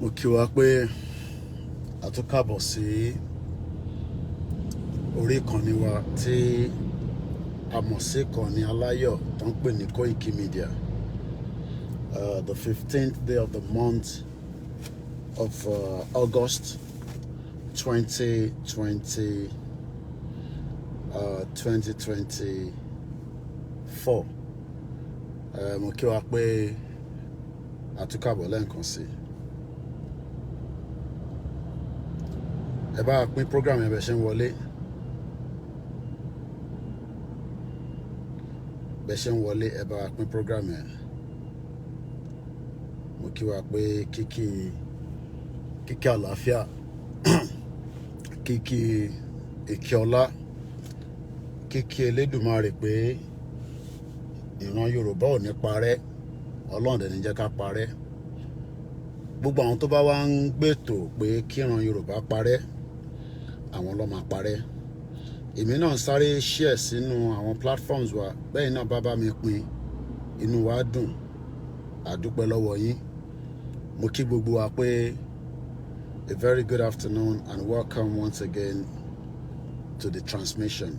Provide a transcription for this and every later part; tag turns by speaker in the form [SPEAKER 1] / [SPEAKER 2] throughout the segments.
[SPEAKER 1] Mo kí wa pé a tún kábọ̀ sí orí ìkànnì wa tí a mọ̀ sí ìkànnì aláyọ̀ tó ń pè ní Koikimedia. The 15th day of the month of August 2024. Mo kí wa pé a tún kábọ̀ lẹ́ẹ̀kan sí. Ẹ bá pín program yẹn bẹ́ẹ̀ ṣe ń wọlé. Bẹ́ẹ̀ ṣe ń wọlé ẹ bá pín program yẹn. Mo kí wa pé kíkí àlàáfíà kíkí ìkí ọlá kíkí Elédùmarè pé ìran Yorùbá ò ní parẹ́, Ọlọ́run dẹ̀ ní jẹ́ ká parẹ́. Gbogbo àwọn tó bá wá ń gbètò pé kíran Yorùbá parẹ́, àwọn ló máa parẹ́. Èmi náà sáré share sínú àwọn platforms wa, bẹ́ẹ̀ náà bá mi pín, inú wa dùn, a dúpẹ́ lọ́wọ́ yín. Mo kí gbogbo wa pé a very good afternoon and welcome once again to the transmission.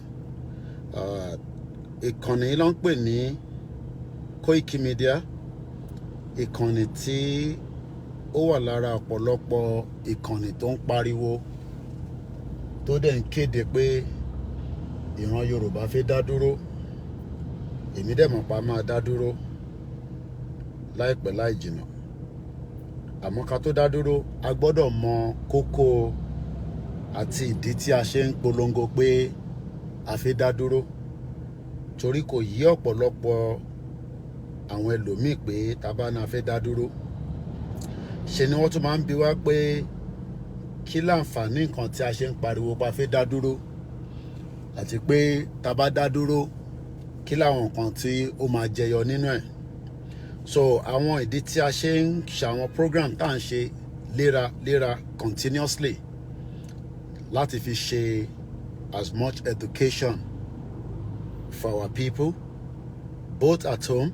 [SPEAKER 1] Ìkànnì ló ń pè ní Koikimedia, ìkànnì tí ó wà lára ọ̀pọ̀lọpọ̀ ìkànnì tó ń pariwo tó dẹ̀ ń kéde pé ìran Yorùbá fẹ́ dá dúró. Èmi dẹ̀ mọ̀ pa máa dá dúró láìpẹ́ láì jìnnà. Àmọ́ ká tó dá dúró, a gbọ́dọ̀ mọ kókó àti ìdí tí a ṣe ń polongo pé a fẹ́ dá dúró. Torí kò yí ọ̀pọ̀lọpọ̀ àwọn ẹlòmíì pé tá bá náà fẹ́ dá dúró. Ṣe ni wọ́n tún máa ń bi wá pé kí láǹfààní nǹkan tí a ṣe ń pariwo pa fẹ́ dá dúró, àti pé tá bá dá dúró kí láwọn nǹkan tí ó máa jẹyọ nínú ẹ̀. So àwọn ìdí tí a ṣe ń ṣe àwọn program tá à ń ṣe léra continuously láti fi ṣe as much education for our people both at home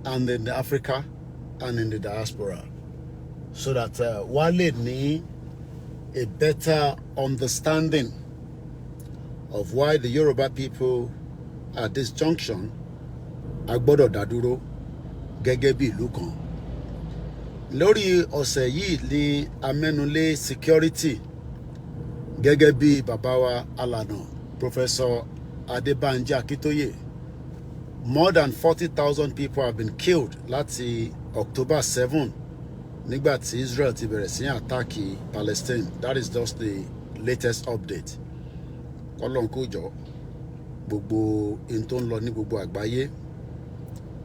[SPEAKER 1] and in Africa and in the diaspora, so that wá lè ní a better understanding of why the Yoruba people at this junction a gbọ́dọ̀ dá dúró gẹ́gẹ́ bí ìlú kan. Lórí ọ̀sẹ̀ yìí ni a mẹ́nulé security gẹ́gẹ́ bí bàbá wa alànà Professor Adébánjí Akíntóyè. More than 40,000 people have been killed láti October 7 nígbà tí Israel ti bẹ̀rẹ̀ sí àtàkì Palestine. That is just the latest update. Ọlọ́run kó jọ gbogbo in tó ń lọ ní gbogbo àgbáyé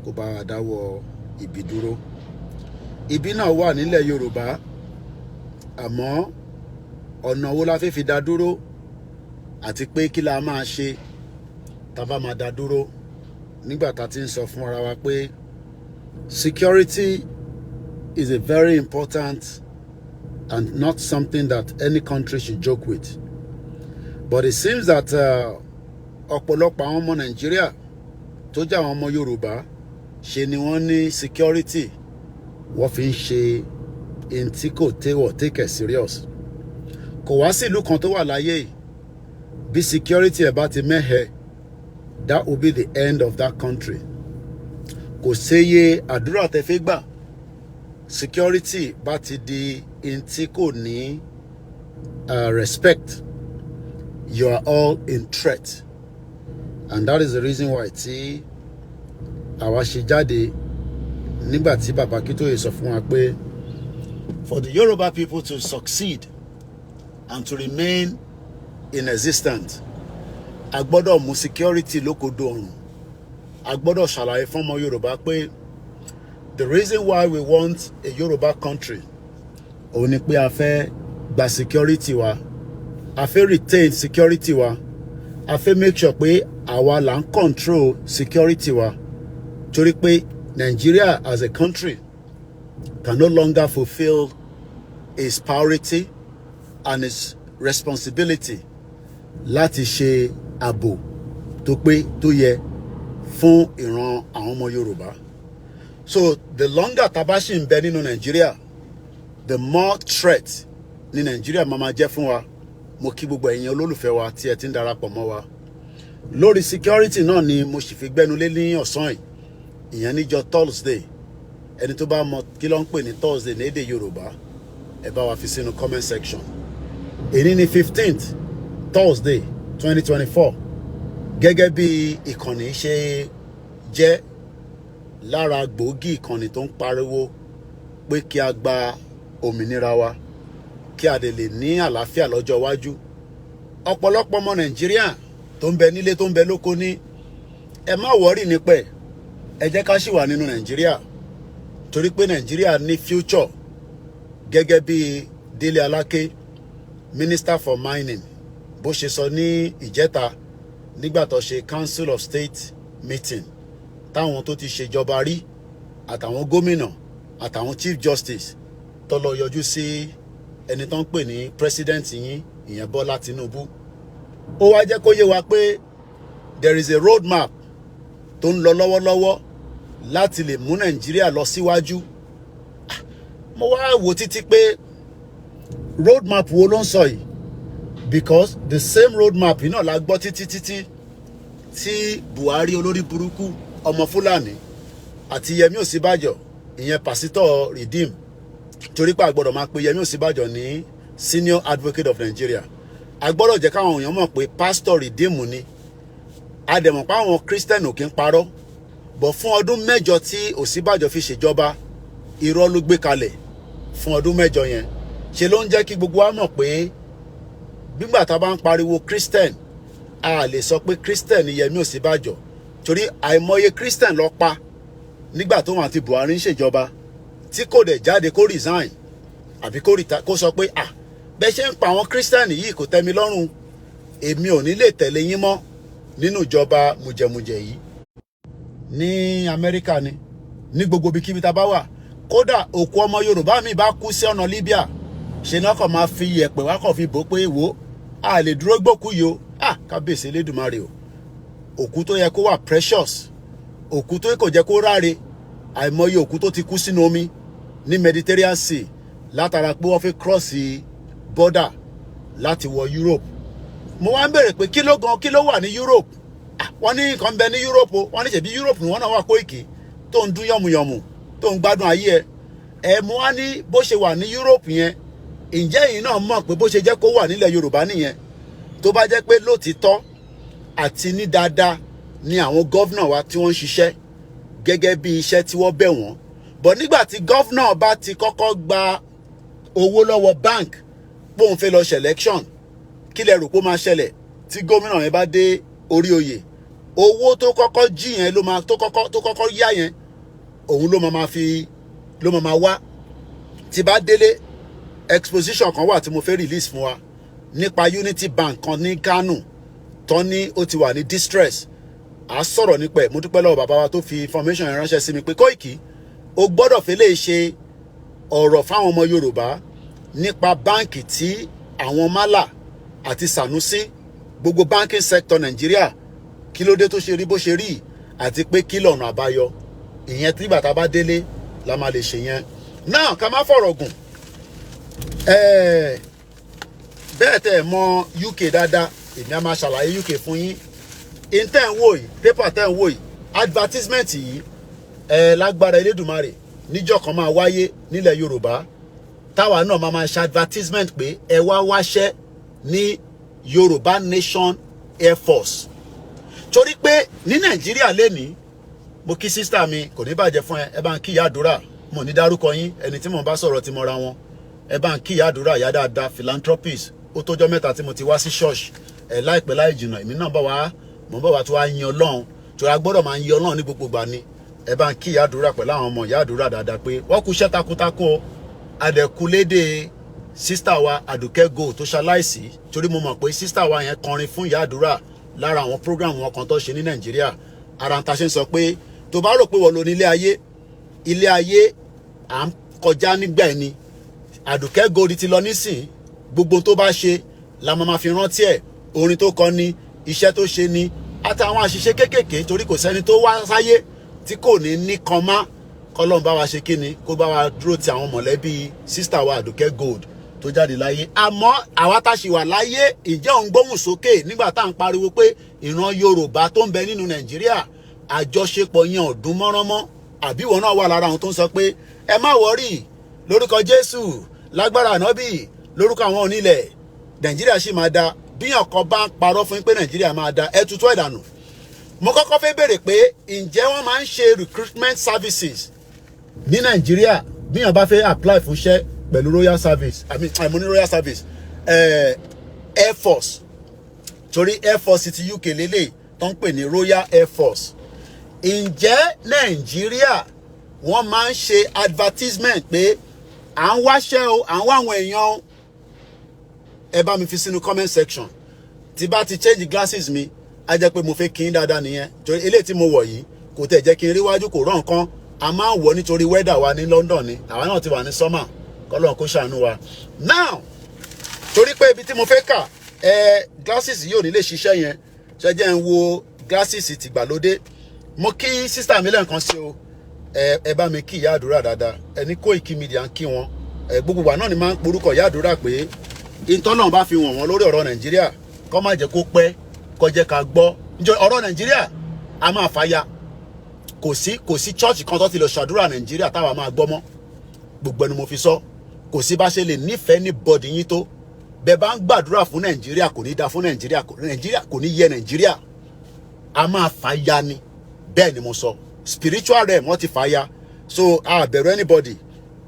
[SPEAKER 1] kó bá wa dáwọ́ ibi dúró. Ibi náà wà nílẹ̀ Yorùbá, àmọ́ ọ̀nà wo la fẹ́ fi dá dúró àti pé kí la máa ṣe tá bá máa dá dúró, nígbà tá ti ń sọ fún ara wa pé security is a very important and not something that any country should joke with. But it seems that ọ̀pọ̀lọpọ̀ àwọn ọmọ Nàìjíríà tó jẹ́ àwọn ọmọ Yorùbá ṣe ni wọ́n ní security, wọ́n fi ń ṣe in tí kò take it serious. Kò wá sí ìlú kan tó wà láyé yìí bí security ẹ̀ bá ti mẹ́hẹ̀, that will be the end of that country. Kò séye àdúrà tẹ́ fẹ́ gbà, security bá ti di in tí kò ní respect, you are all in threat. And that is the reason why tí àwa ṣe jáde nígbà tí bàbá Akíntóyè sọ fún wa pé for the Yoruba people to succeed and to remain in existence, a gbọ́dọ̀ mú security lókòdó ọ̀run. A gbọ́dọ̀ ṣàlàyé fún ọmọ Yorùbá pé the reason why we want a Yoruba country òun ni pé a fẹ́ gba security wa, a fẹ́ retain security wa, a fẹ́ make sure pé àwa là ń control security wa. Torí pé Nigeria as a country can no longer fulfill its priority and its responsibility láti ṣe ààbò tó pé tó yẹ fún ìran àwọn ọmọ Yorùbá. So the longer tá bá ṣì ń bẹ nínú Nigeria, the more threat ní Nàìjíríà máa jẹ́ fún wa. Mo kí gbogbo ẹ̀yin olólùfẹ́ wa tí ẹ ti ń darapọ̀ mọ́ wa. Lórí security náà ni mo sì fi gbẹ́nulé ní ọ̀sán yìí. Ìyẹn níjọ́ Thursday. Ẹni tó bá mọ kí ló ń pè ní Thursday ní èdè Yorùbá, ẹ bá wa fi sínú comment section. Èní ni 15th Thursday 2024. Gẹ́gẹ́ bí ìkànnì ṣe jẹ́ lára gbòógì ìkànnì tó ń pariwo pé kí a gba òmìnira wa, kí a lè ní àlàáfíà lọ́jọ́ iwájú. Ọ̀pọ̀lọpọ̀ ọmọ Nàìjíríà tó ń bẹ nílé tó ń bẹ lóko ní ẹ má wọ́rì nípa ẹ̀, ẹ jẹ́ ká ṣì wà nínú Nàìjíríà torí pé Nàìjíríà ní future. Gẹ́gẹ́ bí Délé Aláké, Minister for Mining, bó ṣe sọ ní ìjẹta nígbà tó ṣe Council of State meeting táwọn tó ti ṣèjọba rí àtàwọn gómìnà àtàwọn Chief Justice tó lọ yọjú sí ẹni tó ń pè ní president yín ìyẹn Bọ́lá Tinubu. Ó wá jẹ́ kó yé wa pé there is a road map tó ń lọ lọ́wọ́lọ́wọ́ láti lè mú Nàìjíríà lọ síwájú. Mo wá wò títí pé road map wo ló ń sọ yìí, because the same road map yìí náà la gbọ́ títí tí Buhari olórí burúkú ọmọ Fúlàní àti Yẹmí Ọ̀sínbàjò ìyẹn pásítọ̀ Redeem, torí pé a gbọ́dọ̀ máa pe Yẹmí Ọ̀sínbàjò ní Senior Advocate of Nigeria. A gbọ́dọ̀ jẹ́ káwọn èèyàn mọ̀ pé Pastor Redeem ni. A dẹ̀ mọ̀ pé àwọn Christian ò kí ń parọ́, bọ̀ fún ọdún mẹ́jọ tí Ọ̀sínbàjò fi ṣèjọba, irọ́ ló gbé kalẹ̀ fún ọdún mẹ́jọ yẹn. Ṣe ló ń jẹ́ kí gbogbo wa mọ̀ pé nígbà tá a bá ń pariwo Christian, a lè sọ pé Christian ni Yẹmí Ọ̀sínbàjò, torí àìmọye Christian ló pa nígbà tó wọn àti Buhari ń ṣèjọba tí kò dẹ̀ jáde kó resign àbí kó sọ pé bẹ́ẹ̀ ṣe ń pa àwọn Christian yìí kò tẹ́ mi lọ́rùn, èmi ò ní lè tẹ̀lé yín mọ́ nínú ìjọba mùjẹ̀mùjẹ̀ yìí. Ní Amẹ́ríkà ni, ní gbogbo ibikíbi tá a bá wà, kódà òkú ọmọ Yorùbá mi bá kú sí ọ̀nà Libya, ṣe náà kàn máa fi yẹ̀pẹ̀ wá kàn fi bò pé wò á lè dúró gbòkú yìí o. Kábíyèsí Elédùmarè o. Òkú tó yẹ kó wà precious, òkú tó kò jẹ́ kó ráre, àìmọye òkú tó ti kú sínú omi ní Mediterranean Sea látara pé wọ́n fi cross border láti wọ Europe. Mo wá ń bèrè pé kí ló wà ní Europe? Wọ́n ní nǹkan bẹ ní Europe o. Wọ́n ní ṣebí Europe ni wọ́n náà wà Koiki tó ń dún yànmùyànmù tó ń gbádùn ayé ẹ. Mo wá ní bó ṣe wà ní Europe yẹn, ǹjẹ́ ẹ̀yin náà mọ̀ pé bó ṣe jẹ́ kó wà nílẹ̀ Yorùbá nìyẹn? Tó bá jẹ́ pé lótìítọ́ àti ní dáadáa ni àwọn gọ́vnà wa tí wọ́n ń ṣiṣẹ́ gẹ́gẹ́ bí iṣẹ́ tí wọ́n bẹ̀ wọ́n. Bọ̀ nígbà tí gọ́vnà bá ti kọ́kọ́ gba owó lọ́wọ́ bank póun fẹ́ lọ ṣe election, kí lẹ rò pé ó máa ṣẹlẹ̀ tí gómìnà yẹn bá dé orí oyè? Owó tó kọ́kọ́ jí yẹn tó kọ́kọ́ yá yẹn, òun ló máa wá. Tí bá délé, exposition kan wà tí mo fẹ́ release fún wa nípa Unity Bank kan ní Kano tó ní ó ti wà ní distress. À sọ̀rọ̀ nípa ẹ̀. Mo dúpẹ́ lọ́wọ́ bàbá wa tó fi information yẹn ránṣẹ́ sí mi pé Koiki, o gbọ́dọ̀ fẹ́ lè ṣe ọ̀rọ̀ fáwọn ọmọ Yorùbá nípa báǹkì tí àwọn Málà àti Sanusi, gbogbo banking sector Nàìjíríà, kí ló dé tó ṣe rí bó ṣe rí, àti pé kí lọ̀nà àbáyọ. Ìyẹn tí bàtà bá délé la máa lè ṣe yẹn. Náà ká má fọ̀rọ̀ gùn. Bẹ́ẹ̀ tẹ́ ẹ mọ UK dáadáa, èmi á máa ṣàlàyé UK fún yín. In tẹ́ ń wò yìí, paper tẹ́ ń wò yìí, advertisement yìí, lágbára Elédùmarè níjọ́ kan máa wáyé nílẹ̀ Yorùbá táwa náà máa ṣe advertisement pé ẹ wá wáṣẹ́ ní Yorùbá Nation Air Force. Torí pé ní Nàìjíríà lénìí, mo kí sísítà mi, kò ní bàjẹ́ fún ẹ bá ń kí ìyá àdúrà, mo ní dárúkọ yín, ẹni tí mo bá sọ̀rọ̀ ti mọ́ra wọn, ẹ bá ń kí ìyá àdúrà, ìyá dáadáa, philanthropist. Ó tójọ́ mẹ́ta tí mo ti wá sí church, láìpẹ́ láì jìnnà èmi náà mo bá wa tó wá yin Ọlọ́run, tó a gbọ́dọ̀ máa yin Ọlọ́run ní gbogbo ìgbà ni. Ẹ bá ń kí ìyá àdúrà pẹ̀lú àwọn ọmọ ìyá àdúrà dáadáa pé wọ́n kú iṣẹ́ takuntakun o. Adẹ̀kúlédè sísítà wa Àdùkẹ́ Gold tó ṣaláìsí, torí mo mọ̀ pé sísítà wa yẹn kọrin fún ìyá àdúrà lára àwọn program wọn kan tó ṣe ní Nàìjíríà. Ara ń ta ṣe ń sọ pé tó bá rò pé wọ́n lo ní ilé ayé à ń kọjá nígbà ẹni. Àdùkẹ́ Gold ti lọ nísìn, gbogbo tó bá ṣe la máa fi rántí ẹ̀, orin tó kọ ni, iṣẹ́ tó ṣe ni, àtàwọn àṣìṣe kéékèèké, torí kò sẹ́ni tó wá sáyé tí kò ní kan má kọ́lọ́n bá wa ṣe kíni kó bá wa dúró ti àwọn mọ̀lẹ́bí sísítà wa Àdùkẹ́ Gold tó jáde láyé. Àmọ́ àwa tá a ṣì wà láyé ìjẹ́ òun gbóhùn sókè nígbà tá à ń pariwo pé ìran Yorùbá tó ń bẹ nínú Nàìjíríà àjọṣepọ̀ yẹn ọ̀dún mọ́ránmọ́, àbí ìwọ náà wà lára àwọn tó ń sọ pé ẹ má wọ́rì lórúkọ Jésù lágbára ànábì lórúkọ àwọn onílẹ̀ Nàìjíríà sì máa da. Bí ọkọ̀ bá ń parọ́ fún pé Nàìjíríà máa da, ẹ tutù ẹ̀dànù. Mo kọ́kọ́ fẹ́ béèrè pé ǹjẹ́ wọ́n máa ń ṣe recruitment services ní Nàìjíríà bí wọ́n bá fẹ́ apply fún iṣẹ́ pẹ̀lú royal service, mo ní royal service, Air Force, torí Air Force ti UK lélẹ̀ tó ń pè ní Royal Air Force. Ǹjẹ́ Nàìjíríà wọ́n máa ń ṣe advertisement pé à ń wáṣẹ́ o, à ń wá àwọn èèyàn o? Ẹ bá mi fi sínú comment section. Tí bá ti change glasses mi á jẹ́ pé mo fẹ́ kí n dáadáa nìyẹn, torí eléyìí tí mo wọ̀ yìí kò tẹ̀ jẹ́ kí n rí wájú, kò rán nǹkan. A máa ń wọ̀ nítorí weather wa ní London ni, àwa náà ti wà ní summer, kọ́lọ́n kó ṣàánú wa. Now torí pé ibi tí mo fẹ́ kà glasses yóò ní lè ṣiṣẹ́ yẹn, ṣe jẹ́ ń wo glasses tìgbàlódé. Mo kí sister mi lẹ́ẹ̀kan sí o, ẹ bá mi kí ìyá àdúrà dáadáa, ẹni Koikimedia ń kí wọn. Gbogbo wa náà ni máa ń porúkọ ìyá àdúrà pé ìtọ́nà bá fi wọ̀n wọ́n lórí ọ̀rọ̀ Nàìjíríà kó má jẹ́ kó pẹ́, kó jẹ́ ká gbọ́. Ǹjẹ́ ọ̀rọ̀ Nàìjíríà a máa fàya, kò sí church kan tó ti lọ ṣàdúrà Nàìjíríà táwa máa gbọ́ mọ́. Gbogbo ẹni mo fi sọ, kò sí bá ṣe lè nífẹ̀ẹ́ ní bọ́dì yín tó, bẹ́ẹ̀ bá ń gbàdúrà fún Nàìjíríà kò ní da fún Nàìjíríà, Nàìjíríà kò ní yẹ Nàìjíríà, a máa fàya ni. Bẹ́ẹ̀ ni mo sọ, spiritual realm wọ́n ti fàya, so a bẹ̀rù anybody.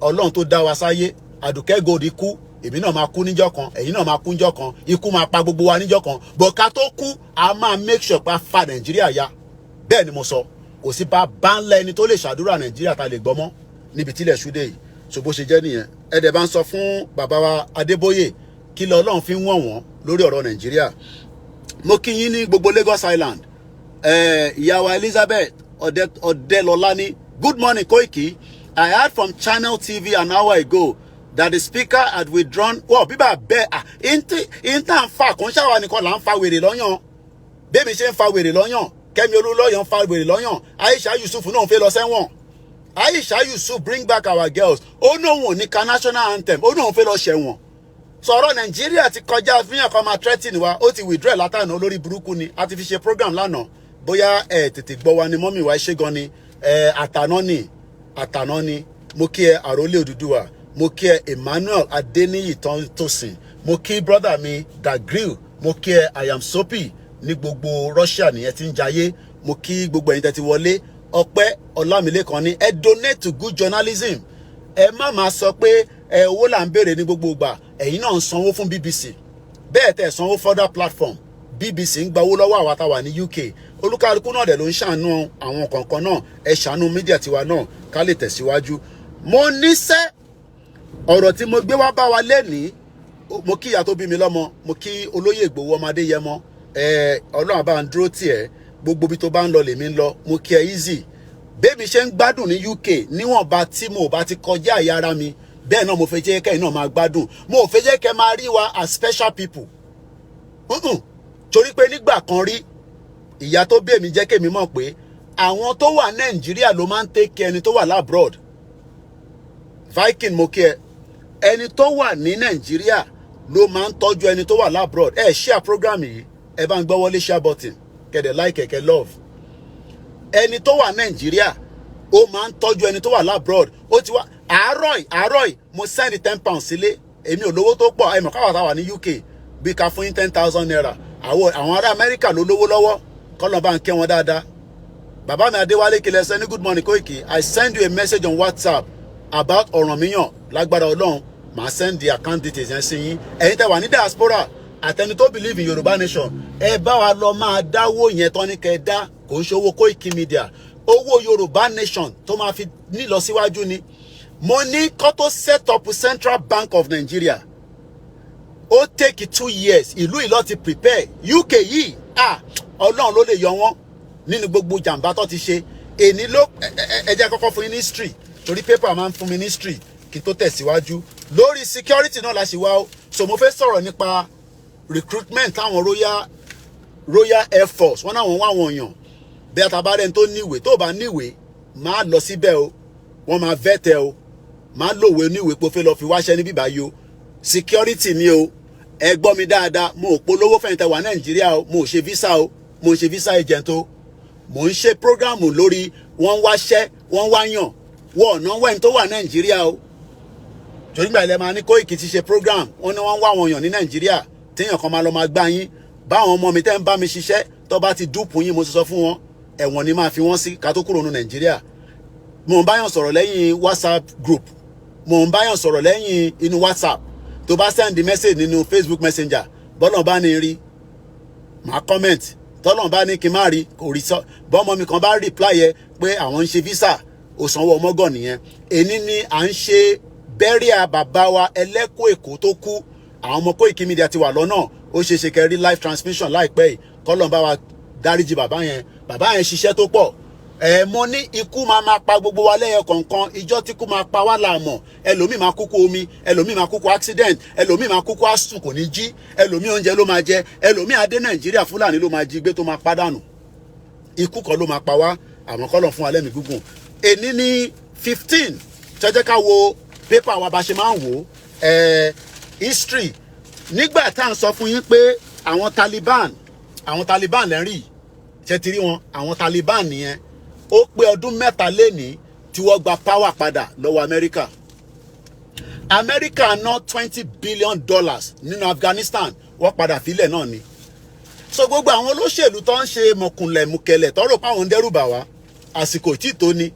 [SPEAKER 1] Ọlọ́run tó dá wa sáyé, Àdùkẹ́ Gold kú, èmi náà máa kú níjọ́ kan, ẹ̀yin náà máa kú níjọ́ kan, ikú máa pa gbogbo wa níjọ́ kan, but ká tó kú a máa make sure pé a fa Nàìjíríà ya. Bẹ́ẹ̀ ni mo sọ, kò sí bá ńlá ẹni tó lè ṣàdúrà Nàìjíríà ta lè gbọ́mọ́ níbi tílẹ̀ ṣúdé yìí. So bó ṣe jẹ́ nìyẹn. Ẹ̀dẹ̀ bá ń sọ fún bàbá wa Adébóyè kí lọ Ọlọ́run fi ń wọ̀n wọ́n lórí ọ̀rọ̀ Nàìjíríà. Mo kí yín ní gbogbo Lagos Island, ìyá wa Elizabeth Ọ̀dẹ́lọ́lá ní good morning Koiki, I heard from Channel TV an hour ago that the speaker had withdrawn. Well, bíbá bẹ́ẹ̀ ìntà ń fa kò ń ṣàwà nìkan là ń fa wèrè lọ́yàn. Bẹ́ẹ̀mi ṣe ń fa wèrè lọ́yàn, Kẹ́mi Olúlọ́yàn ń fa wèrè lọ́yàn, Aisha Yusuf náà ń fẹ́ lọ sẹ́wọ̀n. Aisha Yusuf bring back our girls. Ó náà wọ̀n ní ka national anthem, ó náà ń fẹ́ lọ ṣẹ̀wọ̀n. Sọ̀rọ̀ Nàìjíríà ti kọjá fíyàn kan máa threaten wa, ó ti withdraw látàná olórí burúkú ni, a ti fi ṣe program lánàá. Bóyá tètè gbọ́ wa ni mọ́mì wa ṣé gan ni, àtàná ni, mo kí ẹ Àrólé Odùduwà, mo kí ẹ Emmanuel Adeniyi Tosin, mo kí brother mi Dagril, mo kí ẹ I am Sophie ní gbogbo Russia nìyẹn tí ń jayé, mo kí gbogbo ẹ̀yin tẹ́ ti wọlé. Ọpẹ́ Ọlámilékan ní ẹ donate to good journalism. Ẹ má máa sọ pé owó là ń béèrè ní gbogbo ìgbà, ẹ̀yin náà ń sanwó fún BBC, bẹ́ẹ̀ tẹ́ sanwó further platform. BBC ń gba owó lọ́wọ́ àwa tá wà ní UK, olúkálukú náà dẹ̀ ló ń ṣàánú àwọn kọ̀ọ̀kan náà, ẹ ṣàánú mídíà tiwa náà ká lè tẹ̀síwájú. Mo níṣẹ́ ọ̀rọ̀ tí mo gbé wá bá wa lẹ́nìí, mo kí ìyá tó bí mi lọ́mọ, mo kí olóyè Ìgbòho ọmọ Adéyẹmọ, Ọlọ́run bá ń dúró tì ẹ́, gbogbo ibi tó bá ń lọ lèmi ń lọ, mo kí ẹ easy. Bẹ́ẹ̀mi ṣe ń gbádùn ní UK níwọ̀nba tí mo bá ti kọjá àyà ara mi, bẹ́ẹ̀ náà mo fẹ́ jẹ́ kẹ́yìn náà máa gbádùn, mo fẹ́ jẹ́ kẹ́ máa rí wa as special people. Torí pé nígbà kan rí ìyá tó bí èmi jẹ́ kémi mọ̀ pé àwọn tó wà Nàìjíríà ló máa ń take care ẹni tó wà labroad. Viking mo kí ẹ, ẹni tó wà ní Nàìjíríà ló máa ń tọ́jú ẹni tó wà labroad. Share program yìí, ẹ bá ń gbọ́ wọlé share button, kẹ̀dẹ̀ like kẹ̀kẹ́ love. Ẹni tó wà Nàìjíríà ó máa ń tọ́jú ẹni tó wà labroad. Ó ti wá àárọ̀ mo send £10 sílé, èmi ò lówó tó pọ̀, ẹ̀mọ̀ káwà táwà ní UK bí ká fún yín 10,000 naira. Àwọn ará Amẹ́ríkà ló lówó lọ́wọ́, kọ́lọ̀ bá ń kẹ́ wọn dáadáa. Bàbá mi Adéwálé Kílẹ̀ sẹ́ni good morning Koiki, I send you a message on WhatsApp about Ọ̀rànmíyàn, lágbára Ọlọ́run màá send the account details yẹn sí yín. Ẹ̀yin tẹ́ wà ní diaspora àtẹni tó believe in Yorùbá nation, ẹ bá wa lọ máa dáwó yẹn tán ní kẹ́ dá, kò ń ṣe owó Koikimedia, owó Yorùbá nation tó máa fi nílọ síwájú ni. Mo ní kó tó set up Central Bank of Nigeria, ó take 2 years, ìlú ìlọ ti prepare. UK yìí Ọlọ́run ló lè yọ wọ́n nínú gbogbo jàǹbá tó ti ṣe. Èní ló ẹ jẹ́ kọ́kọ́ fún yín ní history, torí paper máa ń fún mi ní history kí n tó tẹ̀síwájú. Lórí security náà la ṣe wá o. So mo fẹ́ sọ̀rọ̀ nípa recruitment táwọn Royal Air Force, wọ́n náà wọ́n wá wọn èèyàn. Bí atabarẹ́ni tó níwèé, tó bá níwèé máa lọ síbẹ̀ o, wọ́n máa vẹ́tẹ̀ o máa lòwe oníwèé pé ó fẹ́ lọ fi wáṣẹ́ ní bíbá yìí o security ni o ẹ gbọ́ mi dáadáa mo ò polówó fẹ̀yìntì wà Nàìjíríà o mo ò ṣe visa o mo ò ṣe visa agent o mo ń ṣe program lórí wọ́n wáṣẹ́ wọ́n wáyàn wọ́n ọ̀nà wẹ́n tó wà Nàìjíríà o torí gbà ilẹ̀ máa ní Koiki ti ṣe program wọ́n ní wọ́n wá àwọn èèyàn ní Nàìjíríà téèyàn kan máa lọ máa gbá yín báwọn ọmọ mi tẹ́ ń bá mi ṣiṣẹ́ tó bá ti dúpù yín mo ti sọ fún wọn ẹ̀wọ̀n ni máa fi wọ́n sí ká tó kúrò ní Nàìjíríà mo ń báyàn sọ̀rọ̀ lẹ́yìn WhatsApp group mo ń báyàn sọ̀rọ̀ lẹ́yìn inú WhatsApp tó bá send message nínú Facebook Messenger bọ́lọ̀ bá ní rí màá comment tọ́lọ̀ bá ní kí n má rí kò rí sọ bọ́mọ mi kan bá reply yẹ pé àwọn ń ṣe visa òsanwó ọmọgàn nìyẹn èní ni à ń ṣe bẹ́ríà bàbá wa ẹlẹ́kọ̀ọ́ Èkó tó kú àwọn ọmọ Koikimedia ti wà lọ́nà ó ṣe ṣe kẹrí live transmission láìpẹ́ yìí kọ́lọ̀ bá wa dáríjì bàbá yẹn ṣiṣẹ́ tó pọ̀ mo ní ikú máa pa gbogbo wa lẹ́yọ kọ̀ọ̀kan ìjọ́ tí kú máa pa wá láàmọ̀ ẹlòmíì máa kúkú omi ẹlòmíì máa kúkú accident ẹlòmíì máa kúkú àsùn kò ní jí ẹlòmíì oúnjẹ ló máa jẹ ẹlòmíì adé Nàìjíríà Fúlàní ló máa jí gbé tó máa pàdánù ikú kan ló máa pa wá àmọ́ kọ́lọ̀ fún wa lẹ́mìí gígùn èní ní 15 jẹ́jẹ́ ká wo pépà wa bá ṣe máa ń wò history nígbà tá à ń sọ fún yín pé àwọn Taliban lẹ́rìí ṣe ti rí wọn àwọn Taliban nìyẹn ó pé ọdún mẹ́ta lénìí tí wọ́n gba power padà lọ́wọ́ Amẹ́ríkà ná $20 billion nínú Afghanistan wọ́n padà fílẹ̀ náà ni so gbogbo àwọn olóṣèlú tó ń ṣe mọ̀kùnlẹ̀mùkẹlẹ̀ tọ́rọ̀ páwọn ń dẹ́rù bà wá àsìkò tí tó ni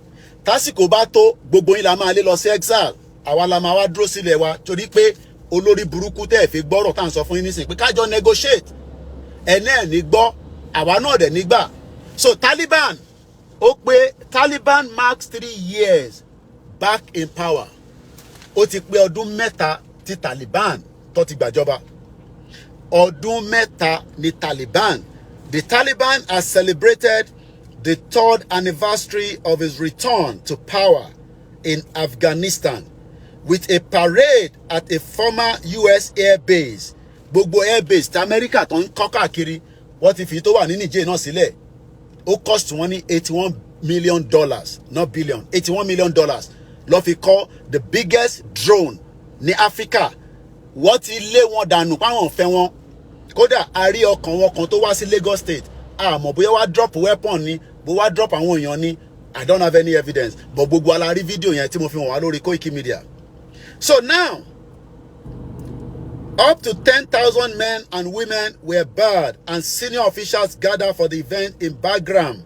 [SPEAKER 1] tásìkò bá tó gbogbo yín la máa lé lọ sí exile àwa la máa wá dúró sílẹ̀ wa torí pé olórí burúkú tẹ́ ẹ̀ fi gbọ́rọ̀ tá à ń sọ fún yín nísìnyí pé kájọ negotiate ẹ̀ ní gbọ́ àwa náà dẹ̀ nígbà so Taliban Taliban marks 3 years back in power ó ti pé ọdún mẹ́ta tí Taliban tó ti gbàjọba ọdún mẹ́ta ní Taliban the Taliban has celebrated the 3rd anniversary of his return to power in Afghanistan with a parade at a former US air base gbogbo air base tí Amẹ́ríkà tó ń kọ́ káàkiri wọ́n ti fi tó wà ní Niger náà sílẹ̀ ó cost wọn ní $81 million not billion $81 million ló fi kọ́ the biggest drone ní Africa wọ́n ti lé wọn dànù páwọn fẹ́ wọn kódà a rí ọkàn wọn kan tó wá sí Lagos State àmọ́ bóyá wá drop weapon ni bó wá drop àwọn èèyàn ni I don't have any evidence but gbogbo ala rí fídíò yẹn tí mo fi hàn wá lórí Koikimedia so now up to 10,000 men and women were barred and senior officials gathered for the event in Bagram.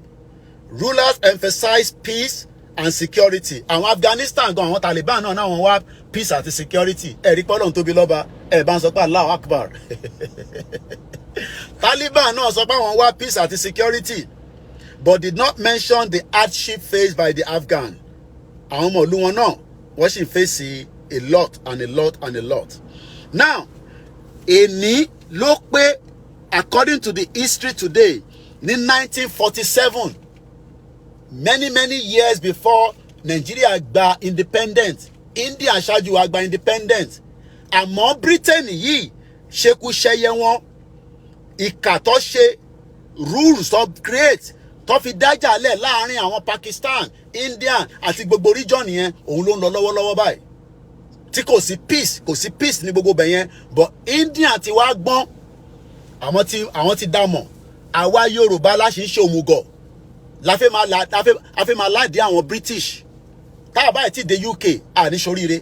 [SPEAKER 1] Rulers emphasized peace and security. Àwọn Afghanistan gan àwọn Taliban náà wọ́n wá peace àti security. Ẹ̀rí pọ́lọ́n tóbi lọ́ba ẹ̀ bá ń sọ pé Allahu Akbar. Taliban náà sọ pé wọ́n wá peace àti security but did not mention the hardship faced by the Afghan. Àwọn ọmọ ìlú wọn náà wọ́n sì face a lot and a lot and a lot. Now, èní ló pé according to the history today ní 1947 many years before Nigeria gba independent India ṣáájú wa gba independent àmọ́ Britain yìí ṣekúṣẹyẹ wọn ìkà tó ṣe rules tó create tó fi dájà lẹ̀ láàrin àwọn Pakistan India àti gbogbo region yẹn òun ló ń lọ lọ́wọ́lọ́wọ́ báyìí tí kò sí peace ní gbogbo bẹ̀ yẹn but India ti wá gbọ́n àwọn ti dámọ̀ àwa Yorùbá láṣì ń ṣe òmùgọ̀ láfẹ́ máa láàdí àwọn British táà báyìí ti dé UK àní ṣoríire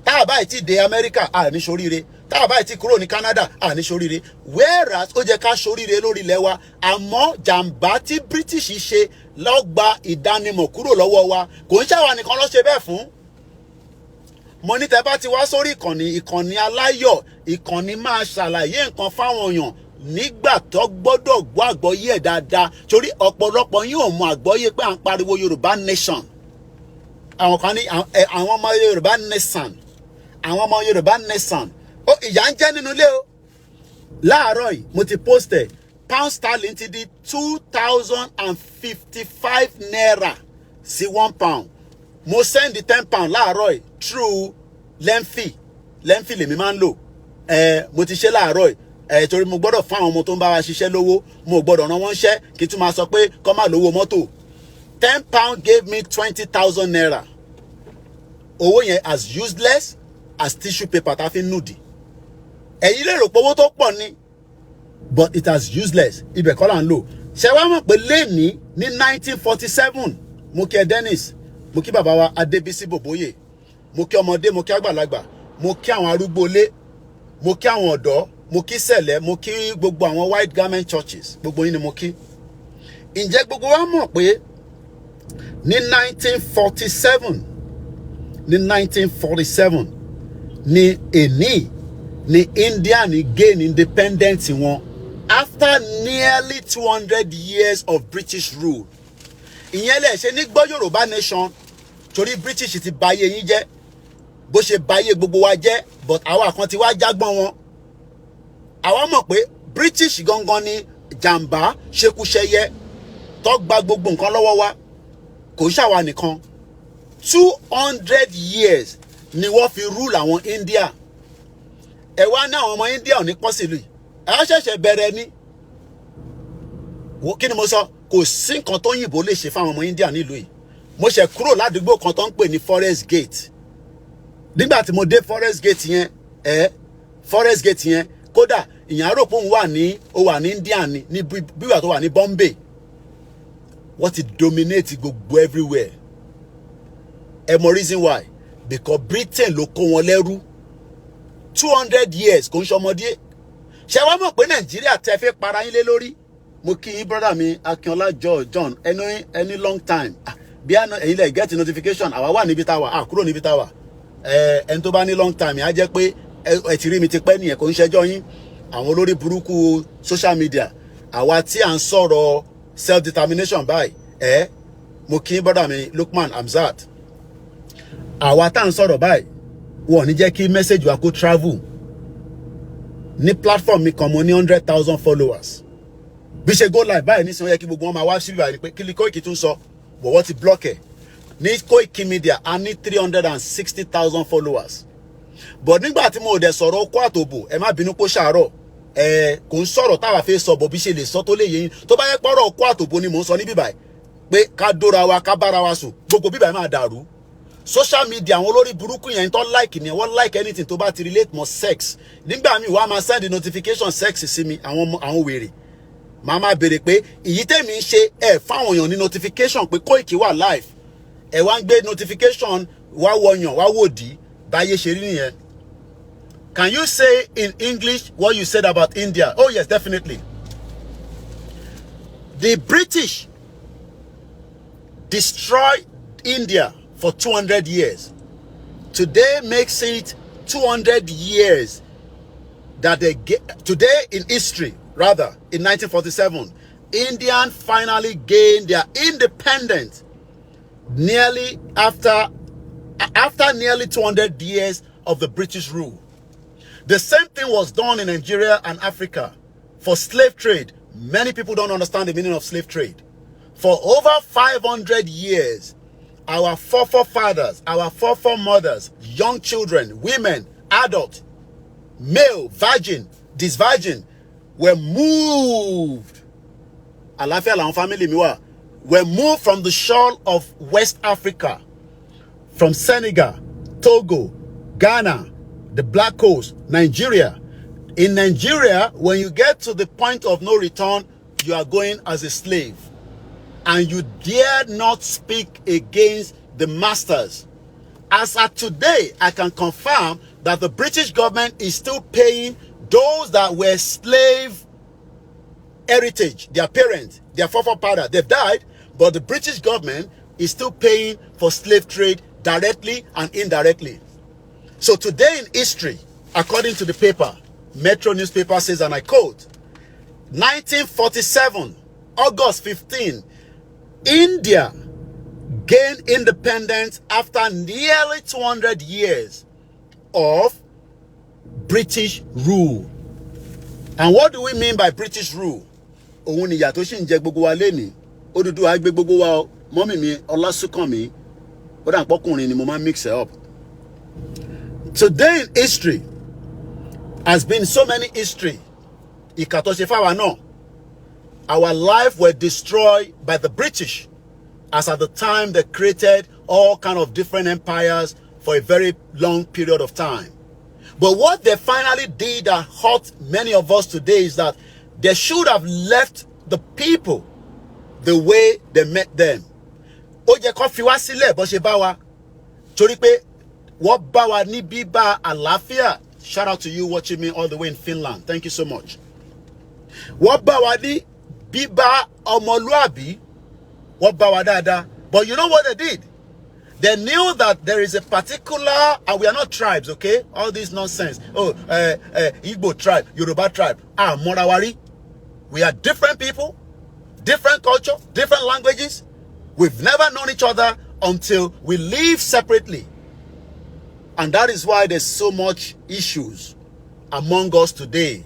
[SPEAKER 1] táà báyìí ti dé America àní ṣoríire táà báyìí ti kúrò ní Canada àní ṣoríire whereas ó jẹ́ ká ṣoríire lórí ilẹ̀ wa àmọ́ jàǹbá tí British ṣe ló gba ìdánimọ̀ kúrò lọ́wọ́ wa kò ń ṣàwa nìkan ló ṣe bẹ́ẹ̀ fún mo ní tẹ́ bá ti wá sórí ìkànnì aláyọ̀ ìkànnì máa ṣàlàyé nǹkan fáwọn èèyàn nígbà tó gbọ́dọ̀ gbọ́ àgbọ́yé ẹ̀ dáadáa torí ọ̀pọ̀lọpọ̀ yín ò mọ àgbọ́yé pé à ń pariwo Yorùbá nation àwọn kan ní àwọn ọmọ Yorùbá nation àwọn ọmọ Yorùbá nation ó ìyà ń jẹ́ nínú ilé o láàárọ̀ yìí mo ti post ẹ̀ pound sterling ti di 2,055 naira sí £1 mo send the £10 láàárọ̀ yìí through Lemfi lèmi máa ń lò mo ti ṣe láàárọ̀ yìí torí mo gbọ́dọ̀ fún àwọn ọmọ tó ń bá wa ṣiṣẹ́ lówó mo gbọ́dọ̀ rán wọ́n ṣẹ́ kí tún máa sọ pé kọ́ máa lówó mọ́tò £10 gave me 20,000 naira owó yẹn as useless as tissue paper tá fi nùdì. Ẹ̀yin lè rò pé owó tó pọ̀ ni, but it has useless. Ibẹ̀ kọ́ là ń lò. Ṣé wàá mọ̀ pé lẹ́ni ní 1947 mo kí ẹ Dennis, mo kí bàbá wa Adébísí Bòbóyè, mo kí ọmọdé, mo kí àgbàlagbà, mo kí àwọn arúgbó ilé, mo kí àwọn ọ̀dọ́, mo kí sẹ̀lẹ̀, mo kí gbogbo àwọn white garment churches, gbogbo yín ni mo kí. Ǹjẹ́ gbogbo wa mọ̀ pé ní 1947 ni èní ni India ni gain independence wọn after nearly 200 years of British rule. Ìyẹn lè ṣe ní gbọ́ Yorùbá nation torí British ti bayé yín jẹ́ bó ṣe bayé gbogbo wa jẹ́, but àwa kan ti wá jágbọ́n wọn. Àwa mọ̀ pé British gangan ni jàǹbá ṣekúṣẹyẹ tó gba gbogbo nǹkan lọ́wọ́ wa, kò ṣàwa nìkan. 200 years ni wọ́n fi rule àwọn India. Ẹ wá ní àwọn ọmọ India ò ní pọ́ sílùú yìí. Ẹ ṣẹ̀ṣẹ̀ bẹ̀rẹ̀ ni. Kí ni mo sọ? Kò sí nǹkan tó yìnbó lè ṣe fáwọn ọmọ India nílùú yìí. Mo ṣẹ̀ kúrò ládùúgbò kan tó ń pè ní Forest Gate. Nígbà tí mo dé Forest Gate yẹn, Forest Gate yẹn, kódà ìyẹn rò pé òun wà ní India ni, ní bíwà tó wà ní Bombay. Wọ́n ti dominate gbogbo everywhere. Ẹ mọ reason why? Because Britain ló kó wọn lẹ́rú. 200 years kò ń ṣọmọdé. Ṣé wá mọ̀ pé Nàìjíríà tẹ́ fẹ́ para yín lé lórí? Mo kí yín brother mi Akínọlá John any long time. Bí ẹ̀yin lè get notification àwa wà níbi tá wà, kúrò níbi tá wà. Ẹni tó bá ní long time á jẹ́ pé ẹ ti rí mi ti pẹ́ nìyẹn, kò ń ṣẹjọ́ yín. Àwọn olórí burúkú social media, àwa tí à ń sọ̀rọ̀ self determination báyìí, mo kí yín brother mi Lukman Hamzat. Àwa tá à ń sọ̀rọ̀ báyìí wọ́n ní jẹ́ kí message wa kó travel. Ní platform mi kan mo ní 100,000 followers. Bí ṣe go live báyìí nísìnyí ó yẹ kí gbogbo wọn máa wá síbí báyìí pé kí ni Koiki tún sọ, but wọ́n ti block ẹ̀. Ní Koikimedia a ní 360,000 followers. But nígbà tí mo dẹ̀ sọ̀rọ̀ okó àtòbò, ẹ má bínú kó ṣàárọ̀, kò ń sọ̀rọ̀ táwa fẹ́ sọ bọ̀ bí ṣe lè sọ tó lè yé yín. Tó bá yẹ pọ́rọ̀ okó àtòbò ni mò ń sọ ní bíbáyìí pé ká dóra wa ká bára wa sùn, gbogbo bíbáyìí máa dàrú. Social media àwọn olórí burúkú yẹn tó like ni wọ́n like anything tó bá ti relate mọ́ sex. Nígbà míì wá máa send notification sex sí mi, àwọn wèrè. Màá máa béèrè pé èyí tèmi ń ṣe fáwọn èèyàn ní notification pé Koiki wà live. Ẹ wá ń gbé notification wá wọyàn wá wòdì báyé ṣe rí nìyẹn. Can you say in English what you said about India? Oh yes, definitely. The British destroyed India for 200 years. Today makes it 200 years that they get. Today in history, rather, in 1947, India finally gained their independence nearly after nearly 200 years of the British rule. The same thing was done in Nigeria and Africa for slave trade. Many people don't understand the meaning of slave trade. For over 500 years, our forefathers, our foremothers, young children, women, adults, male, virgin, disvirgin, were moved. Àlàáfíà làwọn family mi wà. Were moved from the shore of West Africa, from Senegal, Togo, Ghana, the Black Coast, Nigeria. In Nigeria, when you get to the point of no return, you are going as a slave. And you dare not speak against the masters. As at today, I can confirm that the British government is still paying those that were slave heritage, their parents, their forefathers, they've died, but the British government is still paying for slave trade directly and indirectly. So today in history, according to the paper, Metro newspaper says, and I quote, 1947, August 15, India gained independence after nearly 200 years of British rule. And what do we mean by British rule? Òun ni ìyà tó ṣì ń jẹ gbogbo wa lénìí. Odùduwà gbé gbogbo wa o. Mọ́mì mi Ọlásùnkànmí. Ó dà pọ́kùnrin ni mo máa mix it up. Today in history has been so many history. Ìkà tó ṣe fáwa náà. Our life were destroyed by the British, as at the time they created all kind of different empires for a very long period of time. But what they finally did that hurt many of us today is that they should have left the people the way they met them. Ó jẹ́ kó fi wá sílẹ̀ bó ṣe bá wa. Torí pé wọ́n bá wa ní bíbá àlàáfíà. Shout out to you watching me all the way in Finland. Thank you so much. Wọ́n bá wa ní bíbá ọmọlúàbí. Wọ́n bá wa dáadáa. But you know what they did? They knew that there is a particular, and we are not tribes, okay? All this nonsense. Oh, Igbo tribe, Yoruba tribe. Morawari. We are different people, different culture, different languages. We've never known each other until we live separately. And that is why there's so much issues among us today.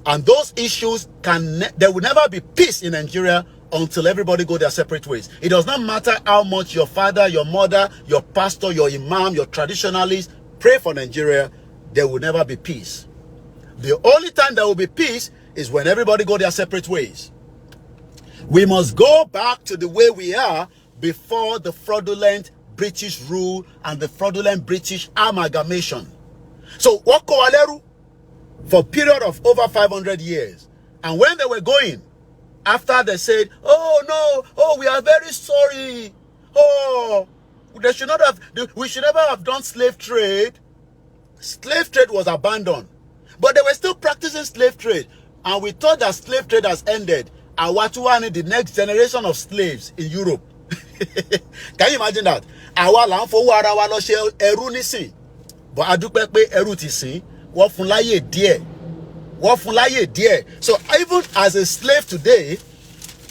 [SPEAKER 1] And those issues there will never be peace in Nigeria until everybody go their separate ways. It does not matter how much your father, your mother, your pastor, your imam, your traditionalist pray for Nigeria, there will never be peace. The only time there will be peace is when everybody go their separate ways. We must go back to the way we are before the fraudulent British rule and the fraudulent British amalgamation. So, Wako Waleru, for a period of over 500 years, and when they were going, after they said, oh no, oh we are very sorry, oh we should never have done slave trade. Slave trade was abandoned, but they were still practicing slave trade, and we thought that slave trade has ended. And what we need the next generation of slaves in Europe. Can you imagine that? Àwa là ń fowó ara wa lọ ṣe ẹrú nísìn, but a dúpẹ́ pé ẹrú ti sìn, wọ́n fún láyè díẹ̀. So even as a slave today,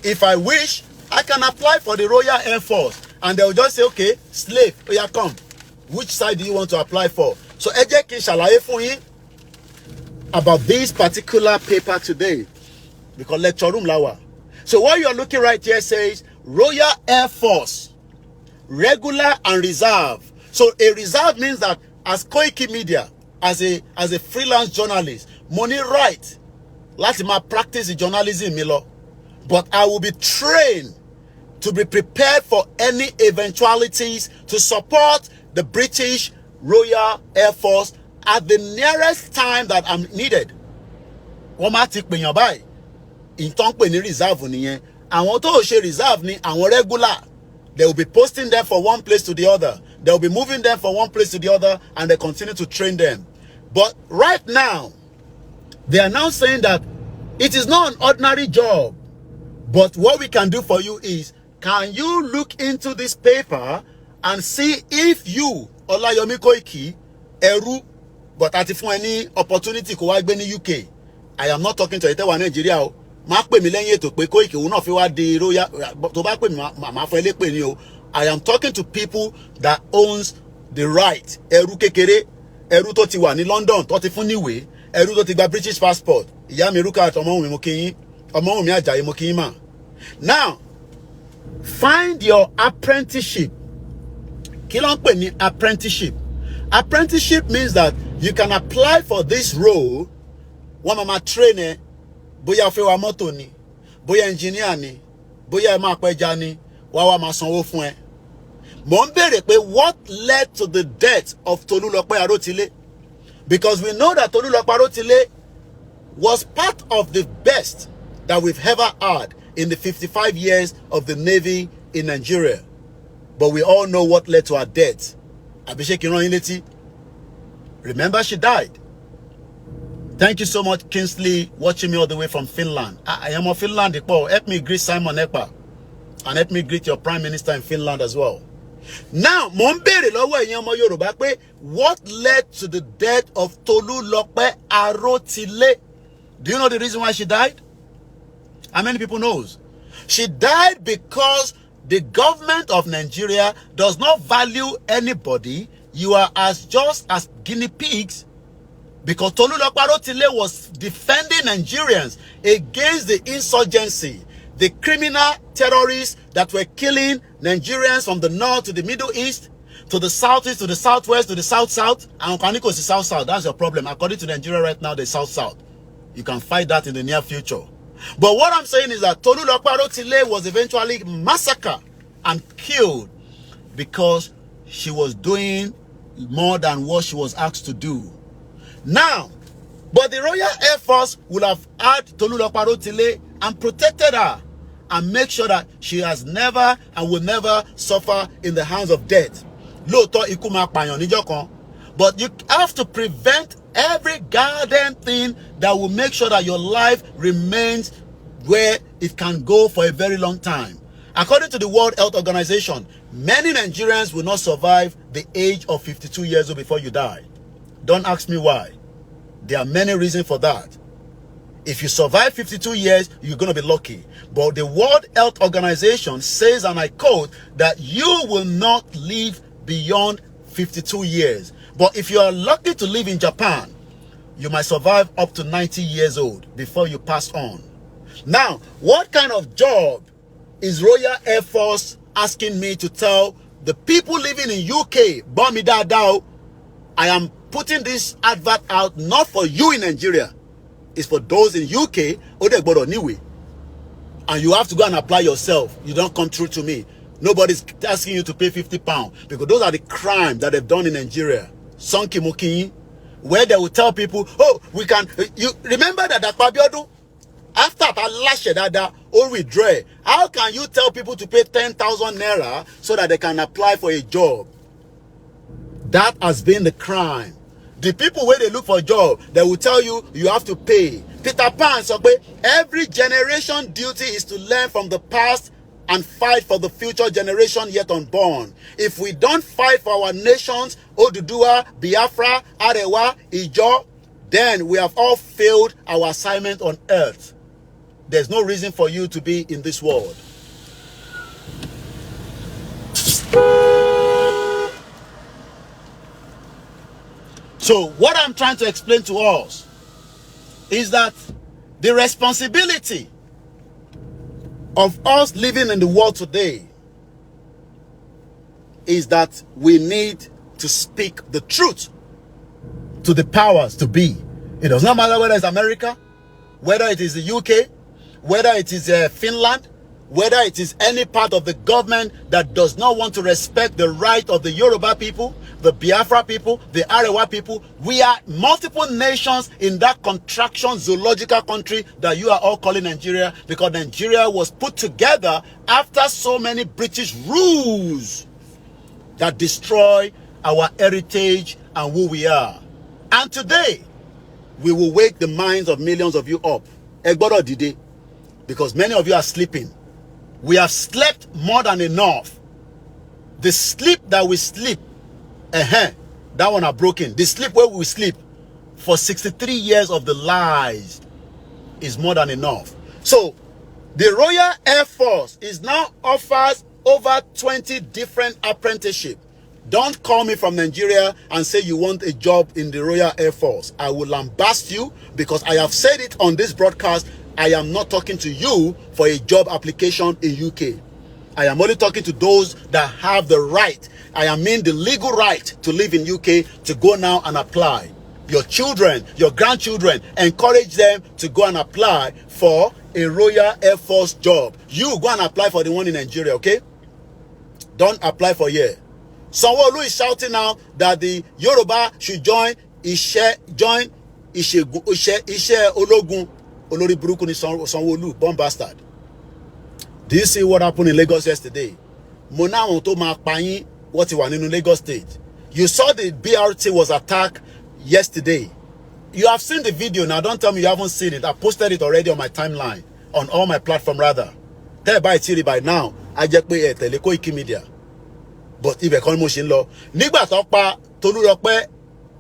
[SPEAKER 1] if I wish, I can apply for the Royal Air Force, and they will just say, okay, slave, oh yeah, come. Which side do you want to apply for? So ẹ jẹ́ kí n ṣàlàyé fún yín about this particular paper today, because lecture room lawa. So what you're looking right here says Royal Air Force, regular and reserve. So a reserve means that as Koikimedia, as a freelance journalist, money right, láti máa practice the journalism mi lọ. But I will be trained to be prepared for any eventualities to support the British Royal Air Force at the nearest time that I'm needed. Wọ́n máa ti pèyàn báyìí. Ìtàn pè ní reserve nìyẹn. Àwọn tó ṣe reserve ni àwọn regular. They will be posting them from one place to the other. They will be moving them from one place to the other, and they continue to train them. But right now, they are now saying that it is not an ordinary job. But what we can do for you is, can you look into this paper and see if you, Olayomi Koiki, Eru, but àti fún any opportunity kó wá gbé ní UK. I am not talking to ẹ̀tẹ́wà Nigeria o. Má pè mí lẹ́yìn ètò pé Koiki òun náà fi wá di royal, tó bá pè mí má fẹ́ lé pè ní o. I am talking to people that owns the right. Eru kékeré, Eru tó ti wà ní London, tó ti fún níwèé, Eru tó ti gba British passport. Ìyá mi Rúkà àti Ọmọ́wùmí mo kí yín, Ọmọ́wùmí Àjàyí mo kí yín mà. Now, find your apprenticeship. Kí ló ń pè ní apprenticeship? Apprenticeship means that you can apply for this role. Wọ́n máa train ẹ, bóyá o fẹ́ wa mọ́tò ni, bóyá engineer ni, bóyá ẹ máa pẹja ni, wá máa sanwó fún ẹ. Mo ń béèrè pé what led to the death of Tolulope Arotile? Because we know that Tolulope Arotile was part of the best that we've ever had in the 55 years of the Navy in Nigeria. But we all know what led to her death. Abhishek Iranileti. Remember, she died. Thank you so much, Kingsley, watching me all the way from Finland. I am of Finland. Help me greet Simon Ekpa. And help me greet your Prime Minister in Finland as well. Now, mo ń béèrè lọ́wọ́ ẹ̀yin ọmọ Yorùbá pé what led to the death of Tolulope Arotile? Do you know the reason why she died? How many people knows? She died because the government of Nigeria does not value anybody. You are just as guinea pigs, because Tolulope Arotile was defending Nigerians against the insurgency, the criminal terrorists that were killing Nigerians from the north to the Middle East, to the southeast, to the southwest, to the south-south. And Okaniko is the south-south. That's your problem. According to Nigeria right now, the south-south. You can fight that in the near future. But what I'm saying is that Tolulope Arotile was eventually massacred and killed because she was doing more than what she was asked to do. Now, but the Royal Air Force would have had Tolulope Rotile and protected her and make sure that she has never and will never suffer in the hands of death. Lóòótọ́ ikú máa pààyàn níjọ́ kan, but you have to prevent every goddamn thing that will make sure that your life remains where it can go for a very long time. According to the World Health Organization, many Nigerians will not survive the age of 52 years old before you die. Don't ask me why. There are many reasons for that. If you survive 52 years, you're going to be lucky. But the World Health Organization says, and I quote, that you will not live beyond 52 years. But if you are lucky to live in Japan, you might survive up to 90 years old before you pass on. Now, what kind of job is Royal Air Force asking me to tell the people living in UK, Bamida Dao, I am putting this advert out not for you in Nigeria. It's for those in UK, and you have to go and apply yourself. You don't come through to me. Nobody's asking you to pay £50 because those are the crimes that they've done in Nigeria. Sonki Mokinyi, where they will tell people, oh, we can, you remember that Akpabiodu, after that or withdraw, how can you tell people to pay 10,000 naira so that they can apply for a job? That has been the crime. The people where they look for a job, they will tell you, you have to pay. Peter Pan said, every generation duty is to learn from the past and fight for the future generation yet unborn. If we don't fight for our nations, Oduduwa, Biafra, Arewa, Ijo, then we have all failed our assignment on earth. There's no reason for you to be in this world. So what I'm trying to explain to us is that the responsibility of us living in the world today is that we need to speak the truth to the powers to be. It does not matter whether it's America, whether it is the UK, whether it is Finland, whether it is any part of the government that does not want to respect the right of the Yoruba people, the Biafra people, the Arewa people. We are multiple nations in that contraction zoological country that you are all calling Nigeria, because Nigeria was put together after so many British rules that destroy our heritage and who we are. And today, we will wake the minds of millions of you up. Egbodo dide, because many of you are sleeping. We have slept more than enough. The sleep that we sleep, that one are broken. The sleep where we sleep for 63 years of the lies is more than enough. So, the Royal Air Force is now offers over 20 different apprenticeships. Don't call me from Nigeria and say you want a job in the Royal Air Force. I will lambast you, because I have said it on this broadcast. I am not talking to you for a job application in UK. I am only talking to those that have the right. I mean the legal right to live in UK, to go now and apply. Your children, your grandchildren, encourage them to go and apply for a Royal Air Force job. You go and apply for the one in Nigeria, okay? Don't apply for here. Sanwo-Olu is shouting now that the Yoruba should join Ishe Ologun. Olori Buruku ni Sanwo-Olu, bomb bastard. Do you see what happened in Lagos yesterday? Mona won to ma pa yin what you want in Lagos State. You saw the BRT was attacked yesterday. You have seen the video now. Don't tell me you haven't seen it. I posted it already on my timeline, on all my platform rather. Tell by Chiri by now. I just pay tele Koikimedia. But if a motion law, Nigba Tokpa Tolulope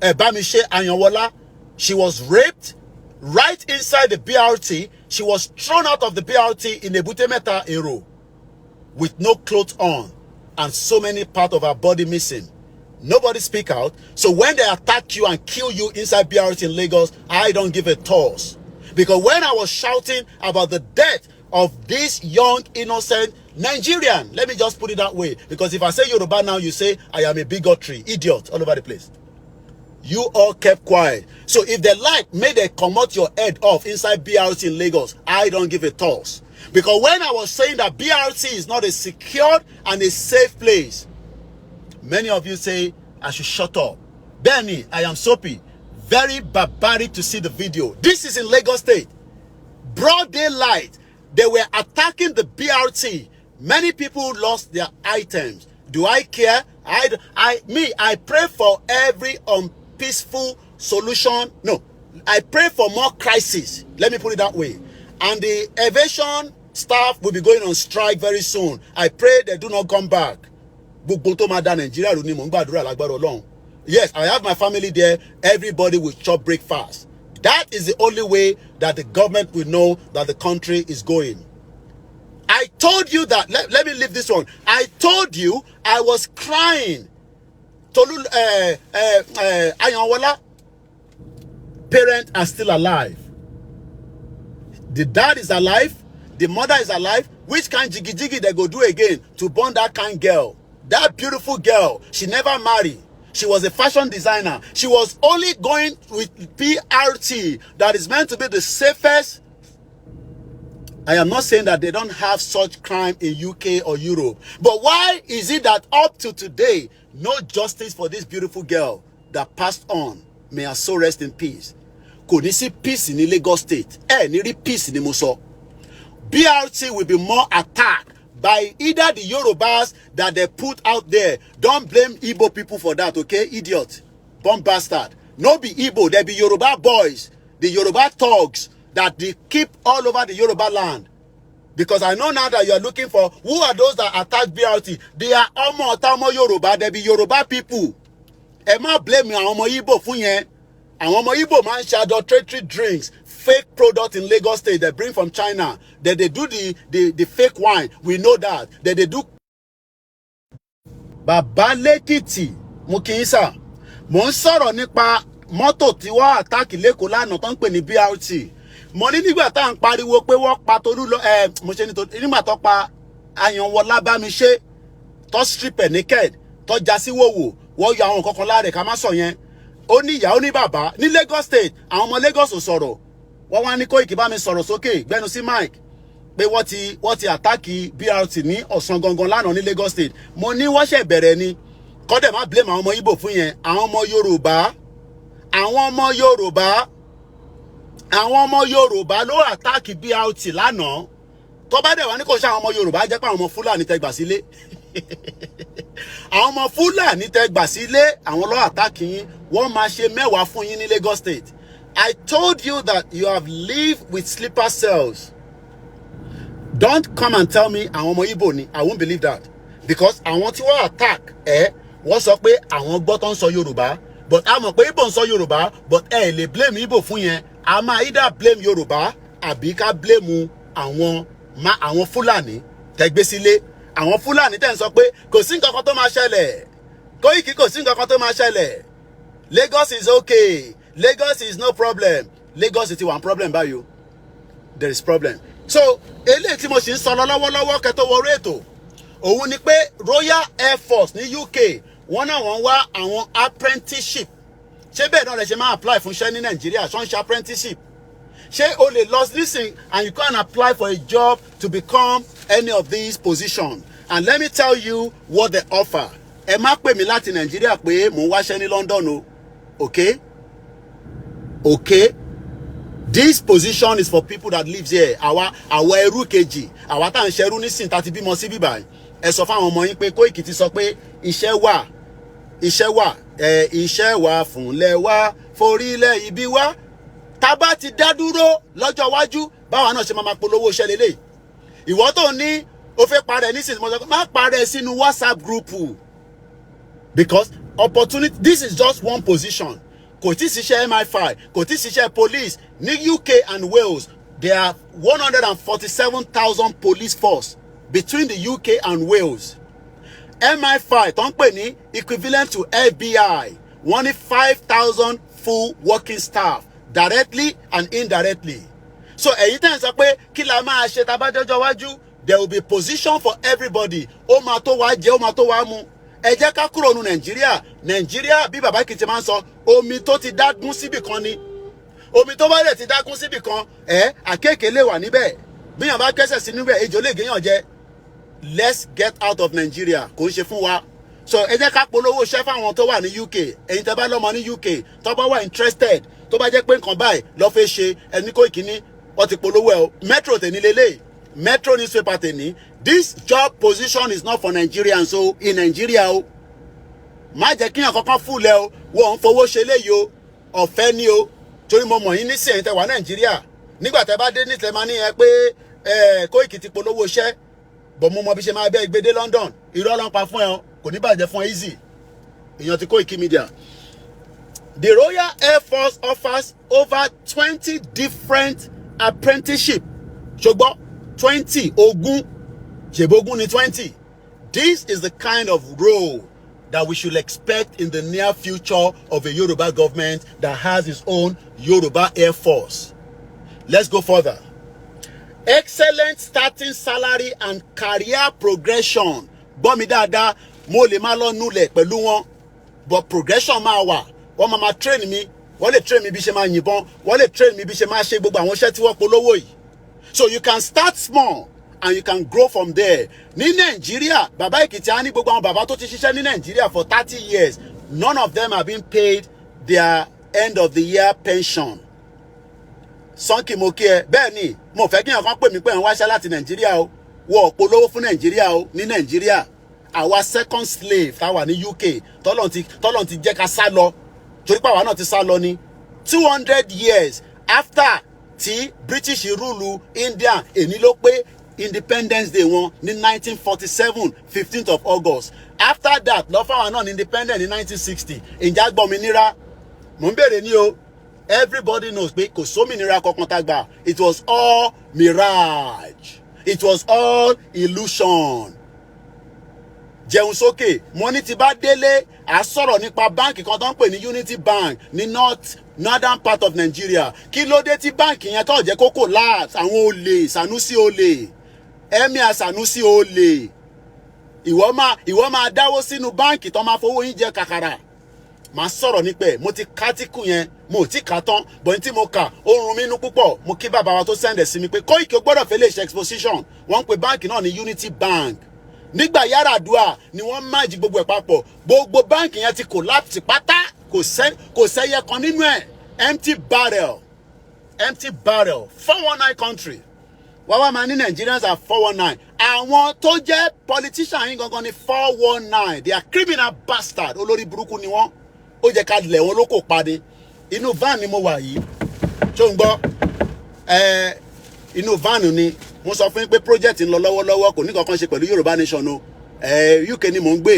[SPEAKER 1] Bamise Ayanwola, she was raped right inside the BRT. She was thrown out of the BRT in a Butemeta Ero with no clothes on and so many parts of her body missing. Nobody speak out. So when they attack you and kill you inside BRT in Lagos, I don't give a toss. Because when I was shouting about the death of this young, innocent Nigerian, let me just put it that way. Because if I say Yoruba now, you say I am a bigotry, idiot, all over the place. You all kept quiet. So if they like, may they come out your head off inside BRT in Lagos, I don't give a toss. Because when I was saying that BRT is not a secured and a safe place, many of you say I should shut up. Benny, I am soapy. Very barbaric to see the video. This is in Lagos State. Broad daylight. They were attacking the BRT. Many people lost their items. Do I care? I pray for every unpeaceful solution. No, I pray for more crisis. Let me put it that way. And the aviation staff will be going on strike very soon. I pray they do not come back. Yes, I have my family there. Everybody will chop breakfast. That is the only way that the government will know that the country is going. I told you that. Let me leave this one. I told you I was crying. Tolu Ayanwola parents are still alive. The dad is alive. The mother is alive. Which kind jiggy jiggy they go do again to born that kind girl? That beautiful girl. She never married. She was a fashion designer. She was only going with PRT that is meant to be the safest. I am not saying that they don't have such crime in UK or Europe. But why is it that up to today, no justice for this beautiful girl that passed on? May her soul rest in peace. Could you see peace in Lagos State? Niri peace in Muso. BRT will be more attacked by either the Yorubas that they put out there. Don't blame Igbo people for that, okay? Idiot. Bomb bastard. No be Igbo, they be Yoruba boys. The Yoruba thugs that they keep all over the Yoruba land. Because I know now that you are looking for who are those that attack BRT. They are Omo Yoruba. They be Yoruba people. Emma blame me Omo Igbo funye. And Omo Igbo man share adulteratory drinks, fake product in Lagos State they bring from China. That they do the fake wine. We know that. That they do. Baba Lekiti Mukisa. Mo ń sọ̀rọ̀ nípa mọ́tò tí wọ́n attack lẹ́kọ̀ọ́ lánàá tó ń pè ní BRT. Mo ní nígbà tá ń pariwo pé wọ́n pa Tolú lọ mo ṣe nígbà tó pa Ayanwola Bámiṣé tó strip ẹ̀ naked tó já sí wòwò wọ́n yọ àwọn kankan láre ká má sọ yẹn. Ó ní ìyá ó ní bàbá ní Lagos State àwọn ọmọ Lagos ò sọ̀rọ̀. Wọ́n wá ní Koiki bá mi sọ̀rọ̀ sókè gbẹ́nu sí mic pé wọ́n ti attack BRT ní ọ̀sán gangan lánàá ní Lagos State. Mo ní wọ́n ṣẹ̀ bẹ̀rẹ̀ ni. Kọ́dẹ̀ má blame àwọn ọmọ Igbo fún yẹn. Àwọn ọmọ Yorùbá ló attack BRT lánàá. Tó bá dẹ̀ wá ní kò ṣe àwọn ọmọ Yorùbá jẹ́ pé àwọn ọmọ Fúlàní tẹ́ gbà sílé. Àwọn ọmọ Fúlàní tẹ́ gbà sílé àwọn ló attack yín. Wọ́n máa ṣe mẹ́wàá fún yín ní Lagos State. I told you that you have lived with sleeper cells. Don't come and tell me àwọn ọmọ Igbo ni. I won't believe that. Because àwọn tí wọ́n attack wọ́n sọ pé àwọn gbọ́ tó ń sọ Yorùbá. But a mọ̀ pé Igbo ń sọ Yorùbá. But lè blame Igbo fún yẹn. A máa either blame Yorùbá àbí ká blame àwọn Fúlàní tẹ́ gbé sílé. Àwọn Fúlàní tẹ́ ń sọ pé kò sí nǹkan kan tó máa ṣẹlẹ̀. Koiki kò sí nǹkan kan tó máa ṣẹlẹ̀. Lagos is okay. Lagos is no problem. Lagos is one problem by you. There is problem. So, eléyìí tí mo sì ń sọ lọ́wọ́lọ́wọ́ kẹ́tọ́ wọrí ètò. Òun ni pé Royal Air Force ní UK wọ́n náà wọ́n wá àwọn apprenticeship. Ṣé bẹ́ẹ̀ náà lè ṣe máa apply fún iṣẹ́ ní Nàìjíríà ṣọ́n ṣe apprenticeship? Ṣé o lè lọ listen and you can't apply for a job to become any of these positions? And let me tell you what they offer. Ẹ má pè mí láti Nàìjíríà pé mò ń wáṣẹ́ ní London o. Okay? Okay? This position is for people that lives here. Àwa ẹrú kejì. Àwa tá ń ṣerú nísìn tá ti bímọ sí bíbáyìí. Ẹ sọ fáwọn ọmọ yín pé Koiki ti sọ pé iṣẹ́ wà. Iṣẹ́ wà fúnlẹ̀ wá forílẹ̀ ibi wá. Tá bá ti dá dúró lọ́jọ́ iwájú báwa náà ṣe máa polówó iṣẹ́ lélẹ̀. Ìwọ tó ní o fẹ́ parẹ́ nísìn mo sọ pé má parẹ́ sínú WhatsApp group. Because opportunity, this is just one position. Kò tí ṣiṣẹ́ MI5, kò tí ṣiṣẹ́ police ní UK and Wales. There are 147,000 police force between the UK and Wales. MI5 tó ń pè ní equivalent to FBI. Wọ́n ní 5,000 full working staff directly and indirectly. So èyí tẹ́ ń sọ pé kí la máa ṣe tá bá dọ́jọ́ wájú, there will be position for everybody. Ó máa tó wá jẹ, ó máa tó wá mu. Ẹ jẹ́ ká kúrò nu Nàìjíríà bí bàbá Kìtì máa ń sọ omi tó ti dágún síbì kan ni. Omi tó bá dẹ̀ ti dágún síbì kan àkéèké lè wà níbẹ̀. Bí yàn bá kẹ́sẹ̀ sí níbẹ̀ ejò lè gèyàn jẹ. Let's get out of Nigeria. Kò ń ṣe fún wa. so ẹ jẹ́ ká polówó iṣẹ́ fáwọn tó wà ní UK ẹ̀yin tẹ́ bá lọ́mọ ní UK tó bá wà interested tó bá jẹ́ pé nǹkan báyìí lọ́ fẹ́ ṣe ẹni Koiki ní wọ́n ti polówó ẹ̀ o Metro tèmi lélẹ̀ Metro newspaper tèmi this job position is not for Nigerians o in Nigeria o má jẹ́ kíyàn kankan fúlẹ̀ o wọ́n ń fowó ṣe léyìí o ọ̀fẹ́ ni o torí mo mọ̀ yín nísìnyí tẹ́ wà Nàìjíríà nígbà tẹ́ bá dé nílẹ̀ máa ní ẹ pé Koiki ti polówó iṣẹ́ bọ̀ mo mọ bí ṣe máa bẹ́ gbé dé London irọ́ ló ń pa fún ẹ kò ní bàjẹ́ fún ẹ easy èèyàn ti Koikimedia. The Royal Air Force offers over 20 different apprenticeship ṣùgbọ́n 20 ogún ṣèbógún ni 20. This is the kind of role that we should expect in the near future of a Yoruba government that has its own Yoruba Air Force. Let's go further. Excellent starting salary and career progression. Gbọ́ mi dáadáa, mo lè máa lọ nulẹ̀ pẹ̀lú wọn, but progression máa wà. Wọ́n máa train mi, wọ́n lè train mi bí ṣe máa yìnbọn, wọ́n lè train mi bí ṣe máa ṣe gbogbo àwọn iṣẹ́ tí wọ́n polówó yìí. So you can start small and you can grow from there. Ní Nàìjíríà, Bàbá Èkìtì á ní gbogbo àwọn bàbá tó ti ṣiṣẹ́ ní Nàìjíríà for 30 years. None of them have been paid their end of the year pension. Sọ́nkì mo kí ẹ bẹ́ẹ̀ ni mo fẹ́ kí èèyàn kan pè mí pé àwọn wáṣẹ́ láti Nàìjíríà o wọ́n polówó fún Nàìjíríà o ní Nàìjíríà àwa second slave táwa ní UK tọ́lọ́n ti jẹ́ ká sá lọ torí pé àwa náà ti sá lọ ní 200 years after tí British rúlu India èní ló pé Independence Day wọn ní 1947 15th of August after that lọ fáwọn náà ní independent ní 1960 ìjà gbọmìnira mò ń bèrè ní o. Everybody knows pé kò sómìnira kankan tá gbà. It was all mirage. It was all illusion. Jẹun sókè, money ti bá délé, a sọ̀rọ̀ nípa báǹkì kan tó ń pè ní Unity Bank ní northern part of Nigeria. Kí ló dé tí báǹkì yẹn tó jẹ́ kó collapse? Àwọn olè, Sanusi olè, Emir Sanusi olè. Ìwọ máa dáwó sínú báǹkì tó máa fowó yín jẹ kàkàrà. Màá sọ̀rọ̀ nípa ẹ̀, mo ti kátíkù yẹn, mo ti kà tán, bọ̀ ní tí mo kà, ó run mí nú púpọ̀, mo kí bàbá wa tó sẹ́ndẹ̀ sí mi pé Koiki ó gbọ́dọ̀ fẹ́ lè ṣe exposition, wọ́n ń pe báǹkì náà ní Unity Bank. Nígbà Yar'Adua ni wọ́n máàjì gbogbo ẹ̀ papọ̀, gbogbo báǹkì yẹn ti collapse pátá, kò sẹ́yẹ kan nínú ẹ̀, empty barrel, 419 country. Wàá máa ní Nigerians are 419. Àwọn tó jẹ́ politician yín gangan ni 419, they are criminal bastard, olórí burúkú ni wọ́n. Ó jẹ́ ká lẹ̀ wọ́n lóko padì inú van ni mo wà yìí tó ń gbọ́ inú van ni mo sọ fún yín pé project ń lọ lọ́wọ́lọ́wọ́ kò ní kankan ṣe pẹ̀lú Yorùbá nation o UK ni mò ń gbé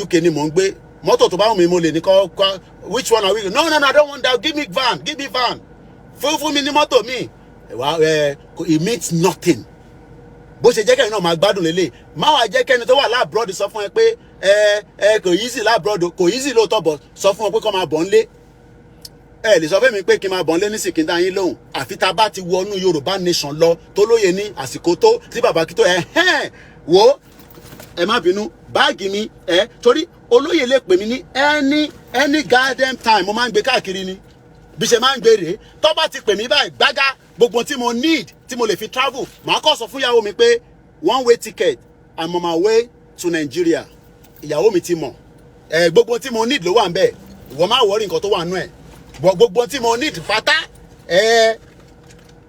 [SPEAKER 1] UK ni mò ń gbé mọ́tò tó bá wù mí mo lè ní kọ́ which one are we no I don't want that give me van fún mi ní mọ́tò mi it means nothing bó ṣe jẹ́ kẹ́ni náà máa gbádùn lélẹ̀ má wàá jẹ́ kẹ́ni tó wà láàbùrọ̀dì sọ fún ẹ pé kò easy láàbùrọ̀dì kò easy lóòótọ́ bọ̀ sọ fún ẹ pé kó máa bọ̀ ńlé lè sọ fún mi pé kí n máa bọ̀ ńlé ní sìkìndá yín lóhùn àfi tá a bá ti wọnú Yorùbá nation lọ tó lóye ní àsìkò tó tí bàbá kí tó wo ẹ má bínú báàgì mi torí olóyè lè pè mí ní any goddamn time mo máa ń gbé káàkiri ni bí ṣe máa ń gbé rèé tó bá ti pè mí báyìí gbágá gbogbo tí mo need tí mo lè fi travel màá kọ́ sọ fún ìyàwó mi pé one way ticket I'm on my way to Nigeria ìyàwó mi ti mọ̀ gbogbo tí mo need ló wà ń bẹ̀ ìwọ má wọrí nǹkan tó wà nú ẹ̀ gbogbo tí mo need pátá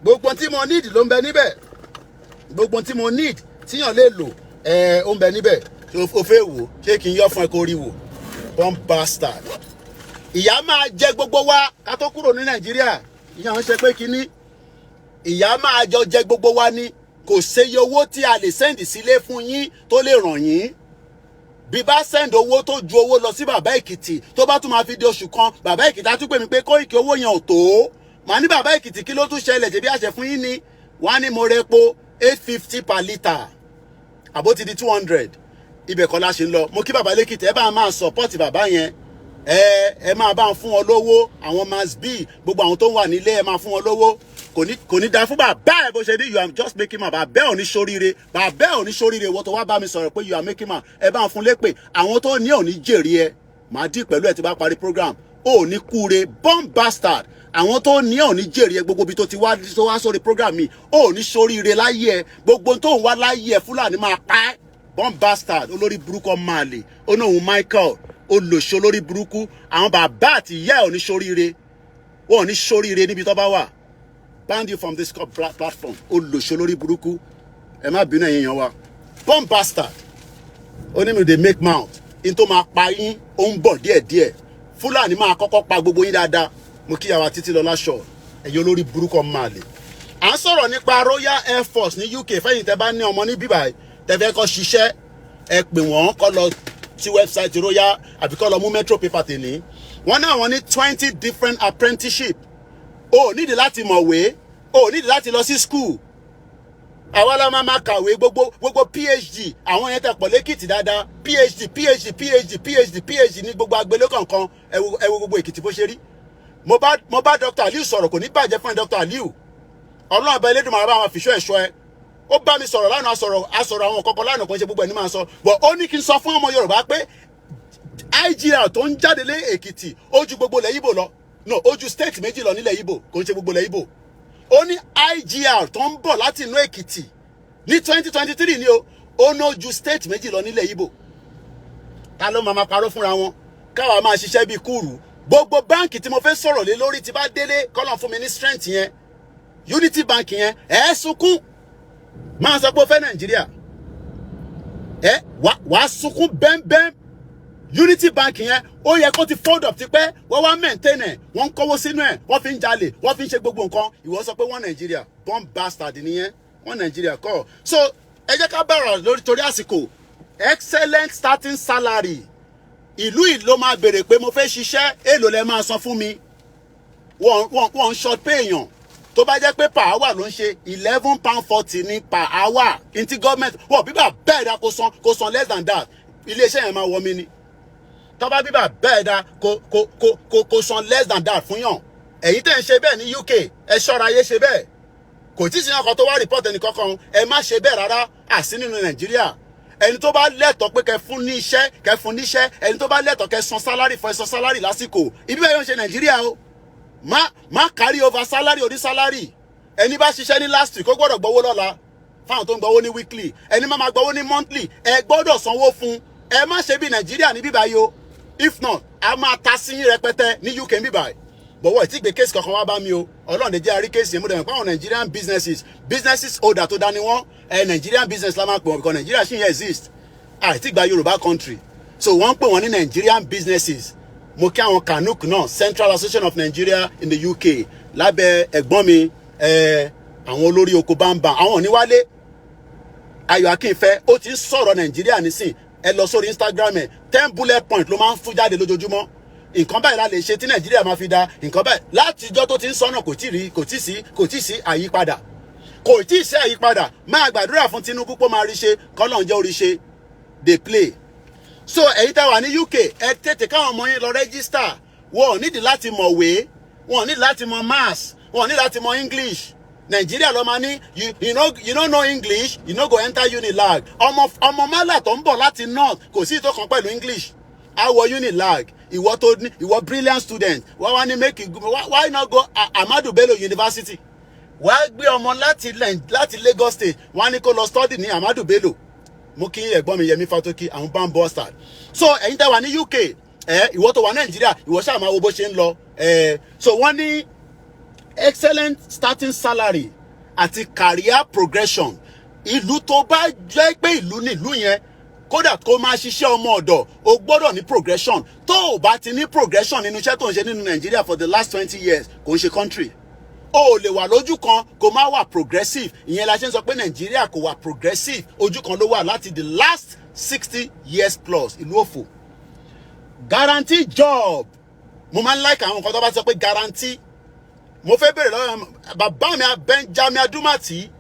[SPEAKER 1] gbogbo tí mo need ló ń bẹ níbẹ̀ gbogbo tí mo need tíyàn lè lò ó ń bẹ níbẹ̀ o fẹ́ wò ṣé kí n yọ fún ẹ kó rí wò one bastard ìyá máa jẹ gbogbo wa ká tó kúrò ní Nàìjíríà ìyá ń ṣe pé kínní ìyá máa jọ jẹ gbogbo wa ní kò séye owó tí a lè send sílé fún yín tó lè ràn yín bí bá send owó tó ju owó lọ sí Bàbá Èkìtì tó bá tún máa fi di oṣù kan Bàbá Èkìtì á tún pè mí pé Koiki owó yẹn ò tó màá ní Bàbá Èkìtì kí ló tún ṣẹlẹ̀ jẹ̀bi àṣẹ fún yín ni wọ́n á ní mo rẹ epo 850 per litre àbó ti di 200 ibẹ̀ kọ́ la ṣe ń lọ mo kí Bàbá Èkìtì ẹ bá máa support bàbá yẹn ẹ máa bá fún wọn lówó àwọn mass b gbogbo àwọn tó wà nílé ẹ máa fún wọn lówó kò ní da fún bàbá ẹ bó ṣe ní you are just making man bàbá ẹ ò ní ṣoríire bàbá ẹ ò ní ṣoríire wọ́n tó wá bá mi sọ̀rọ̀ pé you are making man ẹ bá fún lépè àwọn tó ní ò ní jèrè ẹ màá dì pẹ̀lú ẹ tí bá parí program ò ní kúre bomb bastard àwọn tó ní ò ní jèrè ẹ gbogbo bí tó ti wá sórí program mi ò ní ṣoríire láyé ẹ gbogbo tó ń wá láyé ẹ Fúlàní máa pa ẹ born bastard olórí burúkú ọmọ àlè onohun Michael olóṣó lórí burúkú àwọn bàbá àti ìyá ò ní ṣoríire wọn ò ní ṣoríire níbi tó bá wà ban you from this platform olóṣó lórí burúkú ẹ má bínú ẹ̀yin èèyàn wa born bastard onímọ̀ dey make mouth in tó máa pa yín ó ń bọ̀ díẹ̀díẹ̀ Fúlàní máa kọ́kọ́ pa gbogbo yín dáadáa mo kí yàrá títí lọ láṣọ ẹ̀yin olórí burúkú ọmọ àlè à ń sọ̀rọ̀ nípa Royal Air Force ní UK fẹ́yìn tẹ́ bá ní ọmọ ní bíbá tẹ́ fẹ́ kọ́ ṣiṣẹ́ ẹ pè wọ́n kọ́ lọ sí website Royal àbí kọ́ lọ mú Metro paper tèmi wọ́n náà wọ́n ní 20 different apprenticeship o nídìí láti mọ̀wé o nídìí láti lọ sí school àwọn ọlọ́mọ máa kàwé gbogbo PhD àwọn yẹn tẹ̀ pọ̀ lẹ́kìtì dáadáa PhD ní gbogbo agbélé kọ̀ọ̀kan ẹ wo gbogbo Èkìtì bó ṣe rí mo bá Dr. Aliu sọ̀rọ̀ kò ní bàjẹ́ fún Dr. Aliu Ọlọ́run ọba Elédùmarè bá wọn fìṣọ́ ẹ̀ṣọ́ ẹ ó bá mi sọ̀rọ̀ lánàá asọ̀rọ̀ àwọn kọ̀ọ̀kan lánàá kan ṣe gbogbo ẹni máa sọ but ó ní kí n sọ fún ọmọ Yorùbá pé IGR tó ń jáde lé Èkìtì ó ju gbogbo ilẹ̀ Ìgbò lọ no ó ju state méjì lọ nílẹ̀ Ìgbò kò ń ṣe gbogbo ilẹ̀ Ìgbò ó ní IGR tó ń bọ̀ láti inú Èkìtì ní 2023 ni ó ná ju state méjì lọ nílẹ̀ Ìgbò ta ló máa parọ́ fúnra wọn káwa máa ṣiṣẹ́ bíi kúrú gbogbo báǹkì tí mo fẹ́ sọ̀rọ̀ lé lórí ti bá délé kọ́lọ̀ fún mi ní strength yẹn Unity Bank yẹn ẹ sunkún máa sọ pé ó fẹ́ Nàìjíríà ẹ wàá sunkún bẹ́ẹ̀bẹ́ẹ̀ Unity Bank yẹn ó yẹ kó ti fold up tipẹ́ wọ́n wá maintain ẹ̀ wọ́n ń kọ́wọ́ sínú ẹ̀ wọ́n fi ń jalè wọ́n fi ń ṣe gbogbo nǹkan ìwọ sọ pé wọ́n Nàìjíríà born bastard nìyẹn wọ́n Nàìjíríà kọ́ so ẹ jẹ́ ká bẹ̀rẹ̀ lórí torí àsìkò excellent starting salary ìlú ló máa béèrè pé mo fẹ́ ṣiṣẹ́ èlò lẹ máa san fún mi wọ́n ń short pay èèyàn tó bá jẹ́ pé per hour ló ń ṣe £11.40 ní per hour ntí gọ́ọ̀mẹ̀ntì wọ́n bíbà bẹ́ẹ̀ dá kó san less than that iléeṣẹ́ yẹn máa wọ mí ni tó bá bíbà bẹ́ẹ̀ dá kó san less than that fún yàn ẹ̀yin tẹ́ ń ṣe bẹ́ẹ̀ ní UK ẹ ṣọ́ra ayé ṣe bẹ́ẹ̀ kò tí ì sí ọkọ̀ tó wá report ẹnì kankan ẹ má ṣe bẹ́ẹ̀ rárá àsí nínú Nàìjíríà ẹni tó bá lẹ́tọ̀ọ́ pé kẹ́ fún níṣẹ́ ẹni tó bá lẹ́tọ̀ọ́ kẹ́ san salary fún ẹ san salary lásìkò ibi bẹ́ẹ̀ yóò ṣe Nàìjíríà o má carry over salary orí salary ẹni bá ṣiṣẹ́ ní last week ó gbọ́dọ̀ gbowó lọ́la fáwọn tó ń gbowó ní weekly ẹni má máa gbowó ní monthly ẹ gbọ́dọ̀ sanwó fún ẹ má ṣe bí Nàìjíríà ní bíbá yìí o if not a máa ta sí rẹpẹtẹ ní UK bíbá yìí bọ̀wọ̀ ìtí gbé kéèsì kankan wá bá mi o Ọlọ́run lè jẹ́ àrí kéèsì yẹn mo dẹ̀ mọ̀ pé àwọn Nigerian businesses holder tó dání wọ́n Nigerian business la máa pè wọ́n because Nigeria ṣì ń exist àìtí gba Yorùbá country so wọ́n ń pè wọ́n ní Nigerian businesses mo kí àwọn Kanuk náà Central Association of Nigeria in the UK lábẹ́ ẹ̀gbọ́n mi àwọn olórí oko bámbam àwọn oníwálé Ayọ̀ Akínfẹ́ ó ti ń sọ̀rọ̀ Nàìjíríà nísìn ẹ lọ sórí Instagram ẹ̀ 10 bullet point ló máa ń fún jáde lójoojúmọ́ nǹkan báyìí la lè ṣe tí Nàìjíríà máa fi da nǹkan báyìí láti ìjọ́ tó ti ń sọ́nà kò tí ì sí àyípadà kò tí ì sí àyípadà máa gbàdúrà fún Tinubu pé máa rí ṣe kọ́lọ̀ ń jẹ́ orí ṣe dey play so èyí tá wà ní UK ẹ tètè káwọn ọmọ yín lọ register wọn ò nídìí láti mọ̀wé wọn ò nídìí láti mọ maths wọn ò nídìí láti mọ English Nàìjíríà ló máa ní you no know English you no go enter Unilag ọmọ mọ́là tó ń bọ̀ láti north kò sí ìtò kan pẹ̀lú English àwọ̀ Unilag ìwọ brilliant student wọ́n wá ní make you why not go Ahmadu Bello University wàá gbé ọmọ láti Lagos State wọ́n á ní kó lọ study ní Ahmadu Bello mo kí ẹ̀gbọ́n mi Yẹmí Fatoki àwọn bam bastard so ẹ̀yin tẹ́ wà ní UK ìwọ tó wà Nàìjíríà ìwọ ṣáà máa wo bó ṣe ń lọ so wọ́n ní excellent starting salary àti career progression ìlú tó bá jẹ́ pé ìlú nílùú yẹn kódà kó máa ṣiṣẹ́ ọmọ ọ̀dọ̀ o gbọ́dọ̀ ní progression tó o bá ti ní progression nínú iṣẹ́ tó ń ṣe nínú Nàìjíríà for the last 20 years kò ń ṣe country o lè wà lójú kan kó má wà progressive ìyẹn la ṣe ń sọ pé Nàìjíríà kò wà progressive ojú kan ló wà láti the last 60 years plus ìlú òfò guarantee job mo máa ń like àwọn nǹkan tó bá sọ pé guarantee mo fẹ́ bèrè lọ́wọ́ bàbá mi Benjamin Adumati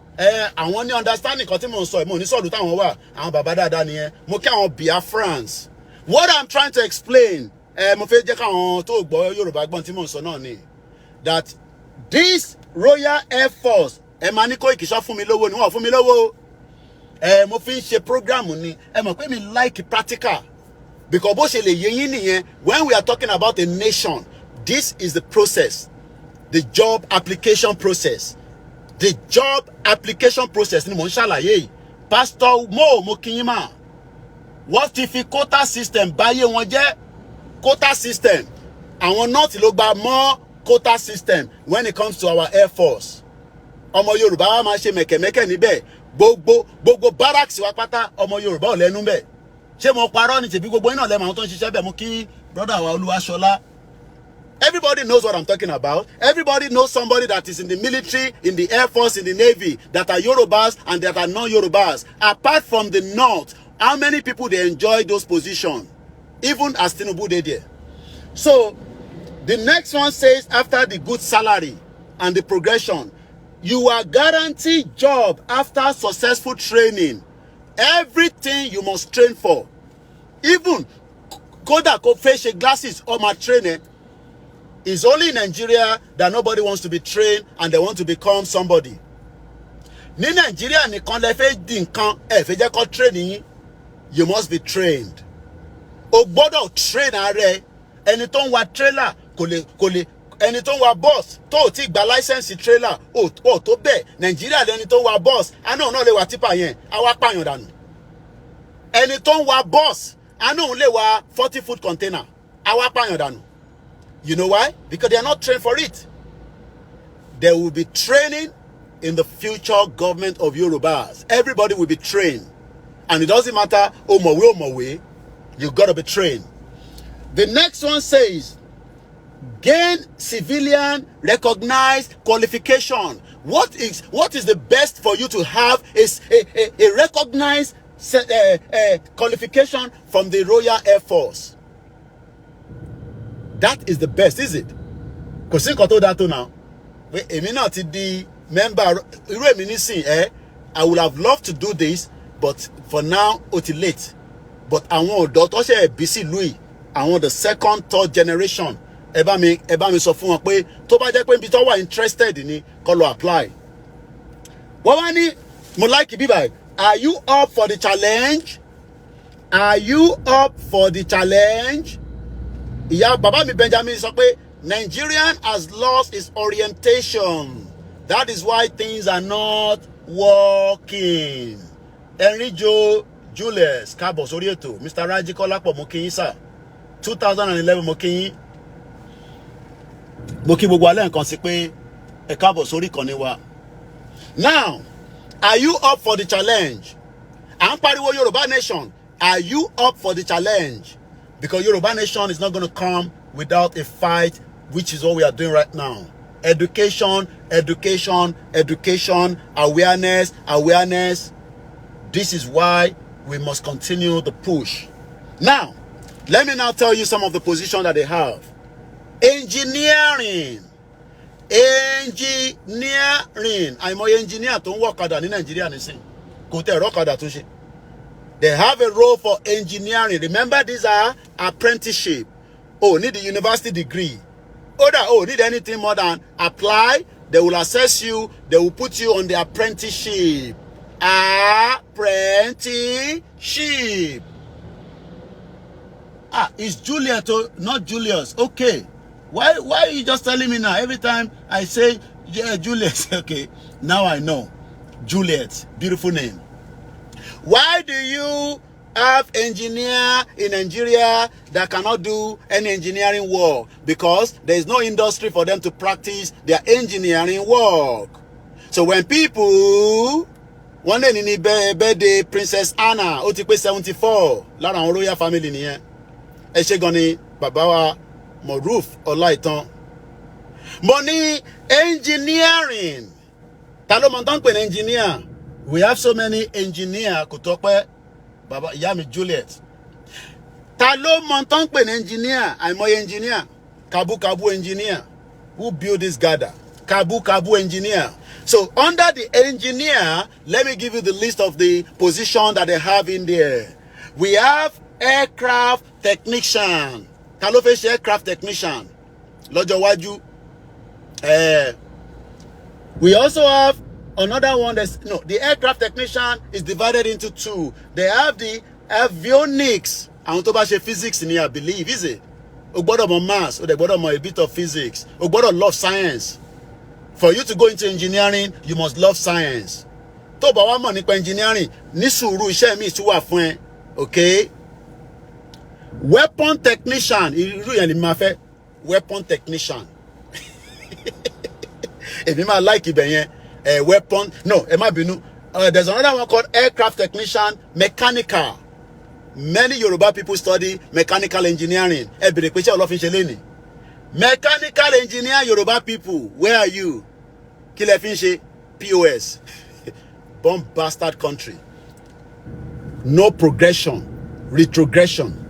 [SPEAKER 1] àwọn ní understanding kan tí mo ń sọ mo ní sọ̀dọ̀ táwọn wà àwọn bàbá dáadáa nìyẹn mo kí àwọn Biafrans what I'm trying to explain mo fẹ́ jẹ́ káwọn tó gbọ́ Yorùbá gbọ́n tí mo ń sọ náà ni that this Royal Air Force máa ní Koiki ṣọ́ fún mi lówó ni wọ́n fún mi lówó mo fi ń ṣe program ni mọ̀ pé mi like practical because bó ṣe lè yé yín nìyẹn when we are talking about a nation this is the process the job application process ni mo ń ṣàlàyé yìí Pastor Mo kí yín mà wọ́n ti fi quota system báyé wọn jẹ́. Quota system. Àwọn North ló gba more quota system when it comes to our Air Force. Ọmọ Yorùbá wa máa ṣe mẹ̀kẹ̀mẹ̀kẹ̀ níbẹ̀. Gbogbo barracks wa pátá ọmọ Yorùbá ò lẹ́nu bẹ̀. Ṣé mo parọ́ ni tèbí gbogbo iná lẹ́mọ̀ àwọn tó ń ṣiṣẹ́ bẹ̀ mú kí brother wa Olúwaṣọlá. Everybody knows what I'm talking about. Everybody knows somebody that is in the military, in the Air Force, in the Navy, that are Yorubas and that are non-Yorubas. Apart from the North, how many people they enjoy those positions? Even as Tinubu did there. So, the next one says, after the good salary and the progression, you are guaranteed job after successful training. Everything you must train for. Even Koda ko face glasses or my training. It's only in Nigeria that nobody wants to be trained and they want to become somebody. Ní Nigeria nìkan lẹ fẹ́ di nǹkan ẹ fẹ́ jẹ́ kó training. You must be trained. O gbọ́dọ̀ train ààrẹ. Ẹni tó ń wa trailer kò lè ẹni tó ń wa bus tó ti gba license trailer o tó bẹ́ẹ̀ Nigeria lẹni tó ń wa bus àná òun náà lè wa tipa yẹn á wá pààyàn dànù. Ẹni tó ń wa bus àná òun lè wa 40-foot container á wá pààyàn dànù. You know why? Because they are not trained for it. There will be training in the future government of Yorubas. Everybody will be trained. And it doesn't matter, Omowe, you got to be trained. The next one says, gain civilian recognized qualification. What is the best for you to have is a recognized qualification from the Royal Air Force. That is the best, is it? Kò sí nǹkan tó dá tó now. Èmi náà ti di member irú èmi nísìn I would have loved to do this, but for now ó ti late. But àwọn ọ̀dọ́ tó ṣe bí sí ìlú yìí, àwọn the second, third generation, ẹ bá mi sọ fún wọn pé tó bá jẹ́ pé ibi tó wà interested ni kó lọ apply. Wọ́n wá ní mo like bí báyìí. Are you up for the challenge? Are you up for the challenge? Ìyá bàbá mi Benjamin sọ pé Nigerian has lost its orientation. That is why things are not working. Enrijo Julius káàbọ̀ sórí ètò. Mr. Raji Kọ́lápọ̀ mo kí yín sir. 2011 mo kí yín. Mo kí gbogbo alẹ́ nǹkan sí pé ẹ káàbọ̀ sórí ìkànnì wa. Now, are you up for the challenge? À ń pariwo Yoruba Nation. Are you up for the challenge? Because Yoruba Nation is not going to come without a fight, which is what we are doing right now. Education, education, education, awareness, awareness. This is why we must continue the push. Now, let me now tell you some of the positions that they have. Engineering. Engineering. Àìmọye engineer tó ń wọ ọ̀kadà ní Nàìjíríà nísìn. Kò tẹ̀ ẹ̀rọ ọ̀kadà tó ṣe. They have a role for engineering. Remember, these are apprenticeship. Oh, need the university degree. Oh, need anything more than apply. They will assess you. They will put you on the apprenticeship. Apprenticeship. It's Juliet, not Julius. Okay. Why are you just telling me now? Every time I say Juliet, okay. Now I know. Juliet, beautiful name. Why do you have engineer in Nigeria that cannot do any engineering work? Because there is no industry for them to practice their engineering work. So when people, one day in birthday, Princess Anna, ó ti pé 74, lára àwọn royal family nìyẹn. Ẹ ṣé gan ni bàbá wa Moruf Ọláìtàn. Mo ní engineering. Ta ló mọ̀ tán pè ní engineer? We have so many engineers. Kò tọ́pẹ́ bàbá ìyá mi Juliet. Ta ló mọ̀ tán pè ní engineer? Àìmọye engineer. Kabu engineer. Who built this gather? Kabu engineer. So under the engineer, let me give you the list of the positions that they have in there. We have aircraft technician. Ta ló fẹ́ ṣe aircraft technician? Lọ́jọ́ wájú. We also have another one that's the aircraft technician is divided into two. They have the avionics. Àwọn tó bá ṣe physics ni I believe, is it? O gbọ́dọ̀ mọ̀ maths, o dẹ̀ gbọ́dọ̀ mọ̀ a bit of physics. O gbọ́dọ̀ love science. For you to go into engineering, you must love science. Tó bá wá mọ̀ nípa engineering, ní sùúrù iṣẹ́ mi tún wà fún ẹ. Okay? Weapon technician. Weapon technician. If you might like it, weapon. No, there's another one called aircraft technician, mechanical. Many Yoruba people study mechanical engineering. Mechanical engineer Yoruba people, where are you? Kilefinche, POS. Bomb bastard country. No progression, retrogression.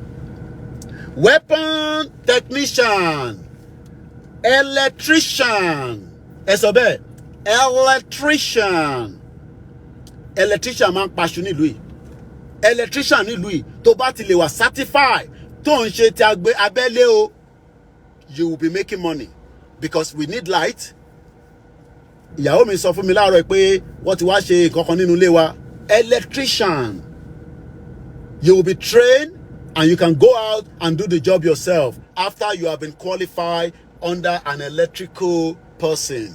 [SPEAKER 1] Weapon technician, electrician. Esobe, electrician. Electrician man passion ni lui. Electrician ni lui. Tó bá ti lè wà certified. Tó ń ṣe ti abẹ́lé o. You will be making money because we need light. Ìyàwó mi sọ fún mi láàárọ̀ pé wọ́n ti wá ṣe nǹkan kan nínú ilé wa. Electrician. You will be trained and you can go out and do the job yourself after you have been qualified under an electrical person.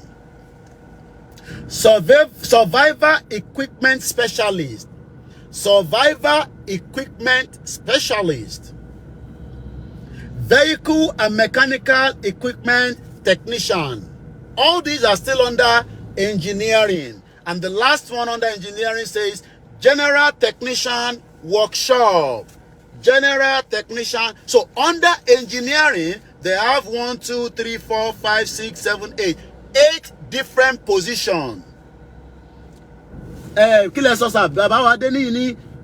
[SPEAKER 1] Survivor equipment specialist. Survivor equipment specialist. Vehicle and mechanical equipment technician. All these are still under engineering. And the last one under engineering says general technician workshop. General technician. So under engineering, they have 1, 2, 3, 4, 5, 6, 7, 8. 8 different positions.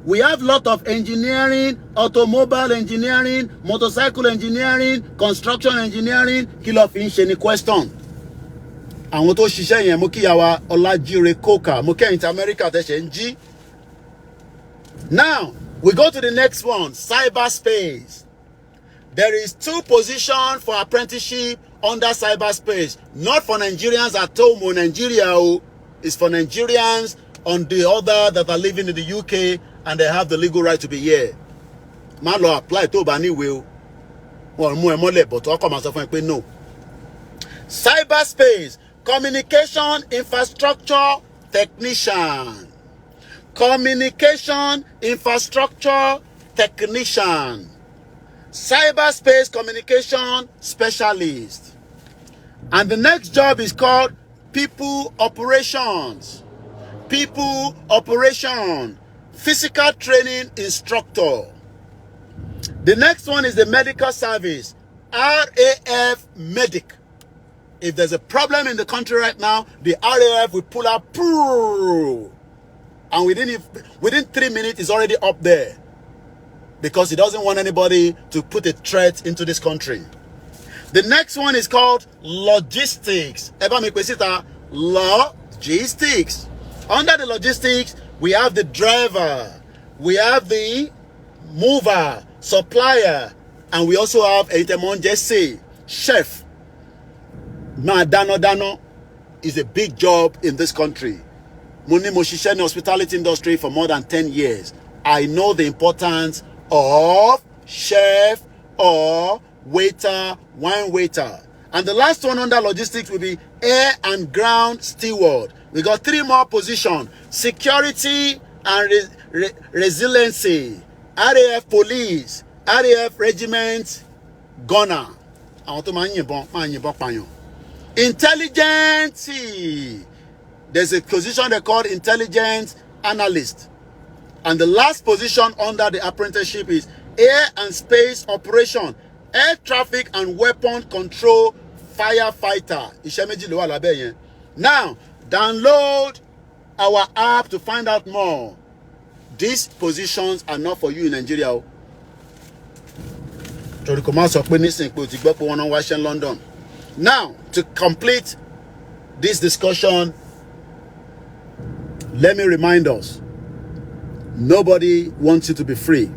[SPEAKER 1] We have a lot of engineering, automobile engineering, motorcycle engineering, construction engineering. Kilo finish any question. Àwọn tó ṣiṣẹ́ yẹn mo kíyàwó Ọlájírè Coca, mo kẹ́yìn tí America tẹ̀sẹ̀ ń jí. Now, we go to the next one, cyberspace. There is 2 positions for apprenticeship under cyberspace. Not for Nigerians at home or Nigeria. It's for Nigerians on the other that are living in the UK and they have the legal right to be here. Man law apply to bani will. Well, but no. Cyberspace, communication infrastructure technician. Communication infrastructure technician. Cyberspace communication specialist. And the next job is called people operations. People operation. Physical training instructor. The next one is the medical service. RAF medic. If there's a problem in the country right now, the RAF will pull up. And within 3 minutes, it's already up there. Because he doesn't want anybody to put a threat into this country. The next one is called logistics. Logistics. Under the logistics, we have the driver, we have the mover, supplier, and we also have a chef. Dano is a big job in this country. Muni Moshisha in the hospitality industry for more than 10 years. I know the importance of chef or waiter, wine waiter. And the last one under logistics will be air and ground steward. We got 3 more positions. Security and resiliency. RAF police. RAF regiment gunner. Intelligence. There's a position they call intelligence analyst. And the last position under the apprenticeship is air and space operation. Air traffic and weapon control firefighter. Now, download our app to find out more. These positions are not for you in Nigeria. London. Now, to complete this discussion, let me remind us, nobody wants you to be free.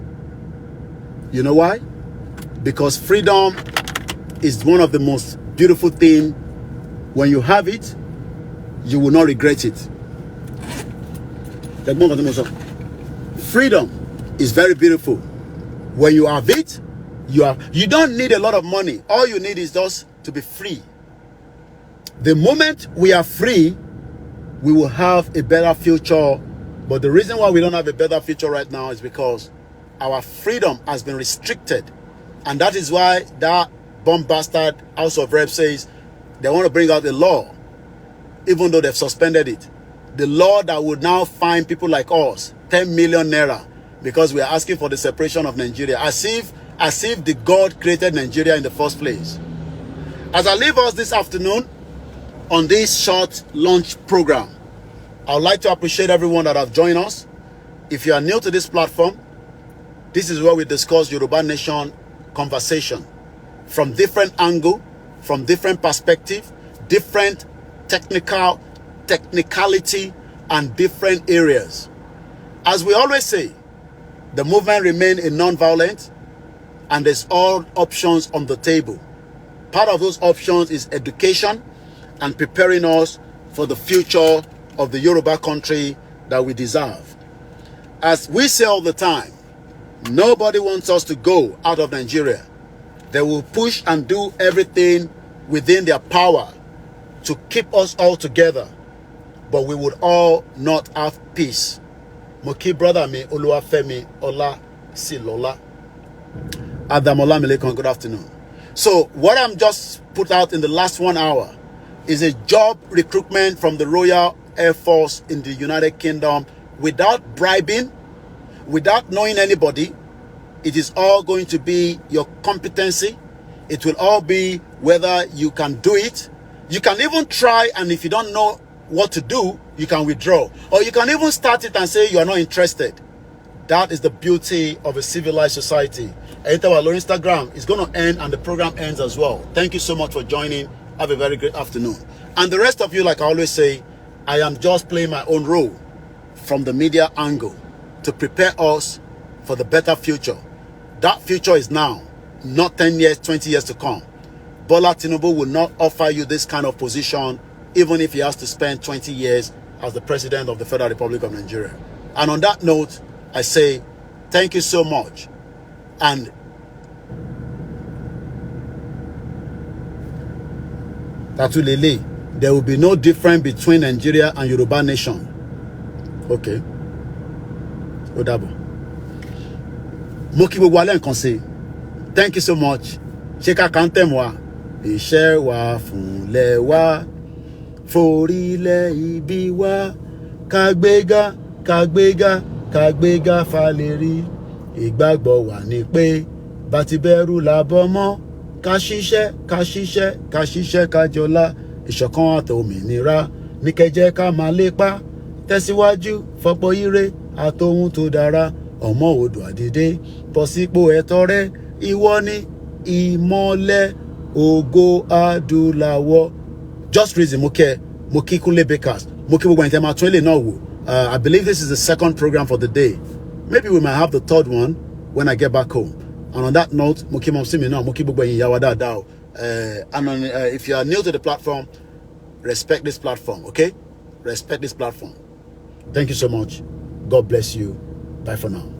[SPEAKER 1] You know why? Because freedom is one of the most beautiful things. When you have it, you will not regret it. Freedom is very beautiful. When you have it, you don't need a lot of money. All you need is just to be free. The moment we are free, we will have a better future. But the reason why we don't have a better future right now is because our freedom has been restricted And that is why that bomb bastard House of Reps says they want to bring out a law, even though they've suspended it. The law that would now fine people like us 10 million naira because we are asking for the separation of Nigeria, as if the God created Nigeria in the first place. As I leave us this afternoon on this short launch program, I would like to appreciate everyone that have joined us. If you are new to this platform, this is where we discuss Yoruba Nation conversation from different angle, from different perspective, different technicality, and different areas. As we always say, the movement remains a non-violent, and there's all options on the table. Part of those options is education and preparing us for the future of the Yoruba country that we deserve. As we say all the time, nobody wants us to go out of Nigeria. They will push and do everything within their power to keep us all together, but we would all not have peace. Moki brother me, Oluwafemi, Ola Silola. Adamola Melekon, good afternoon. So what I'm just put out in the last 1 hour is a job recruitment from the Royal Air Force in the United Kingdom without bribing, without knowing anybody. It is all going to be your competency. It will all be whether you can do it. You can even try, and if you don't know what to do, you can withdraw. Or you can even start it and say you are not interested. That is the beauty of a civilized society. Enter our Instagram. It's going to end and the program ends as well. Thank you so much for joining. Have a very great afternoon. And the rest of you, like I always say, I am just playing my own role from the media angle to prepare us for the better future. That future is now, not 10 years, 20 years to come. Bola Tinubu will not offer you this kind of position, even if he has to spend 20 years as the president of the Federal Republic of Nigeria. And on that note, I say, thank you so much. And Tatulele, there will be no difference between Nigeria and Yoruba Nation. Okay. Odabo. Moki Wale and Konse. Thank you so much. Sheka Kantemwa. Ishe wa funle wa. Forile ibi wa. Kagbega, kagbega, kagbega faleri. Ìgbàgbọ́ wa ni pé bati bẹ̀rù làbọ̀ mọ́. Ká ṣiṣẹ́, ká ṣiṣẹ́, ká ṣiṣẹ́, ká jọlá. Ìṣọ̀kan àti òmìnira ní kẹjẹ́ ká máa lépa. Tẹ̀síwájú fọ́pọ̀ ire àtohun tó dára. Ọmọ odò àdìdé bọ́ sípò ẹ̀tọ́ rẹ. Ìwọ ni ìmọ́lẹ̀ ògo adúláwọ̀. Just reason Moki Kunle Bakers. Moki gbogbo ẹ̀yin tẹ́ máa tún ilé náà wò. I believe this is the second program for the day. Maybe we might have the third one when I get back home. And on that note, Moki Momsimi now, Moki gbogbo ẹ̀yin yawa dáadáa. And if you are new to the platform, respect this platform, okay? Respect this platform. Thank you so much. God bless you. Bye for now.